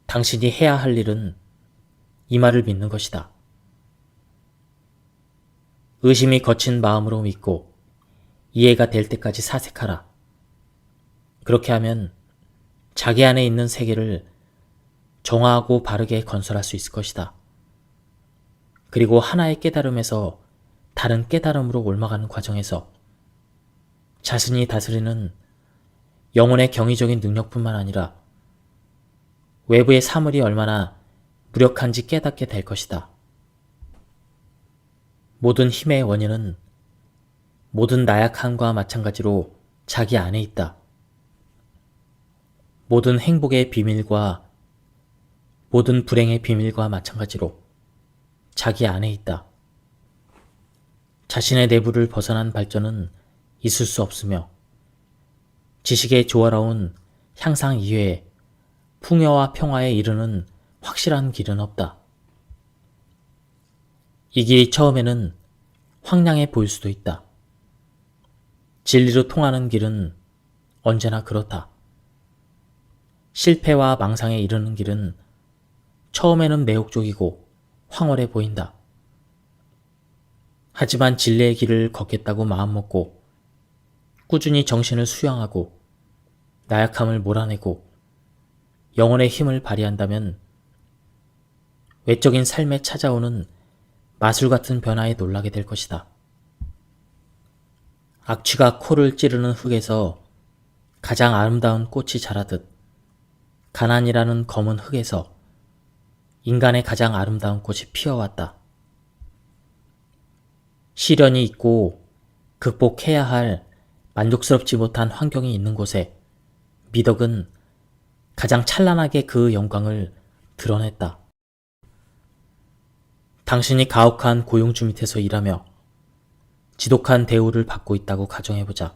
S1: 당신이 해야 할 일은 이 말을 믿는 것이다. 의심이 거친 마음으로 믿고 이해가 될 때까지 사색하라. 그렇게 하면 자기 안에 있는 세계를 정화하고 바르게 건설할 수 있을 것이다. 그리고 하나의 깨달음에서 다른 깨달음으로 옮아가는 과정에서 자신이 다스리는 영혼의 경이적인 능력뿐만 아니라 외부의 사물이 얼마나 무력한지 깨닫게 될 것이다. 모든 힘의 원인은 모든 나약함과 마찬가지로 자기 안에 있다. 모든 행복의 비밀과 모든 불행의 비밀과 마찬가지로 자기 안에 있다. 자신의 내부를 벗어난 발전은 있을 수 없으며 지식의 조화로운 향상 이외에 풍요와 평화에 이르는 확실한 길은 없다. 이 길이 처음에는 황량해 보일 수도 있다. 진리로 통하는 길은 언제나 그렇다. 실패와 망상에 이르는 길은 처음에는 매혹적이고 황홀해 보인다. 하지만 진리의 길을 걷겠다고 마음먹고 꾸준히 정신을 수양하고 나약함을 몰아내고 영혼의 힘을 발휘한다면 외적인 삶에 찾아오는 마술 같은 변화에 놀라게 될 것이다. 악취가 코를 찌르는 흙에서 가장 아름다운 꽃이 자라듯 가난이라는 검은 흙에서 인간의 가장 아름다운 꽃이 피어왔다. 시련이 있고 극복해야 할 만족스럽지 못한 환경이 있는 곳에 미덕은 가장 찬란하게 그 영광을 드러냈다. 당신이 가혹한 고용주 밑에서 일하며 지독한 대우를 받고 있다고 가정해보자.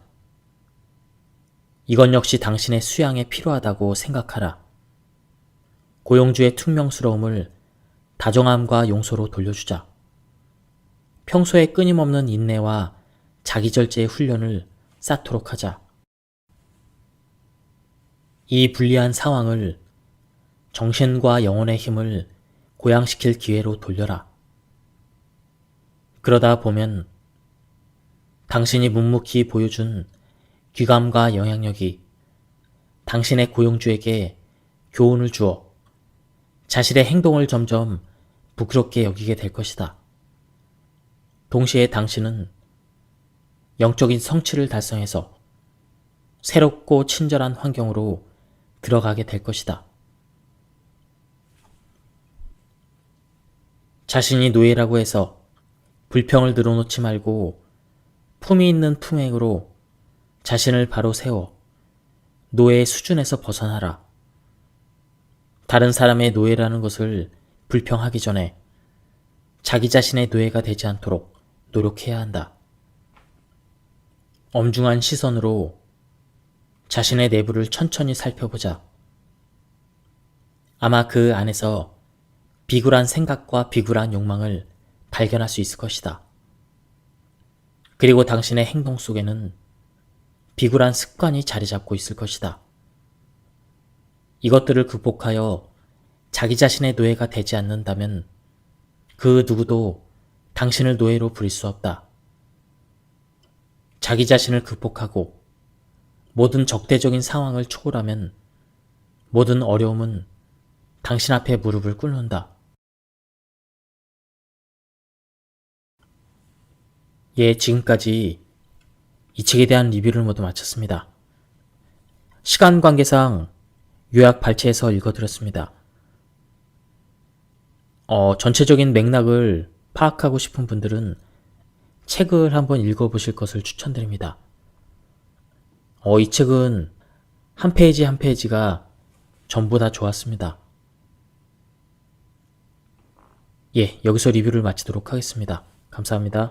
S1: 이건 역시 당신의 수양에 필요하다고 생각하라. 고용주의 퉁명스러움을 다정함과 용서로 돌려주자. 평소에 끊임없는 인내와 자기절제의 훈련을 쌓도록 하자. 이 불리한 상황을 정신과 영혼의 힘을 고양시킬 기회로 돌려라. 그러다 보면 당신이 묵묵히 보여준 귀감과 영향력이 당신의 고용주에게 교훈을 주어 자신의 행동을 점점 부끄럽게 여기게 될 것이다. 동시에 당신은 영적인 성취를 달성해서 새롭고 친절한 환경으로 들어가게 될 것이다. 자신이 노예라고 해서 불평을 늘어놓지 말고 품위 있는 품행으로 자신을 바로 세워 노예의 수준에서 벗어나라. 다른 사람의 노예라는 것을 불평하기 전에 자기 자신의 노예가 되지 않도록 노력해야 한다. 엄중한 시선으로 자신의 내부를 천천히 살펴보자. 아마 그 안에서 비굴한 생각과 비굴한 욕망을 발견할 수 있을 것이다. 그리고 당신의 행동 속에는 비굴한 습관이 자리 잡고 있을 것이다. 이것들을 극복하여 자기 자신의 노예가 되지 않는다면 그 누구도 당신을 노예로 부릴 수 없다. 자기 자신을 극복하고 모든 적대적인 상황을 초월하면 모든 어려움은 당신 앞에 무릎을 꿇는다. 예, 지금까지 이 책에 대한 리뷰를 모두 마쳤습니다. 시간 관계상 요약 발췌해서 읽어드렸습니다. 전체적인 맥락을 파악하고 싶은 분들은 책을 한번 읽어보실 것을 추천드립니다. 이 책은 한 페이지 한 페이지가 전부 다 좋았습니다. 예, 여기서 리뷰를 마치도록 하겠습니다. 감사합니다.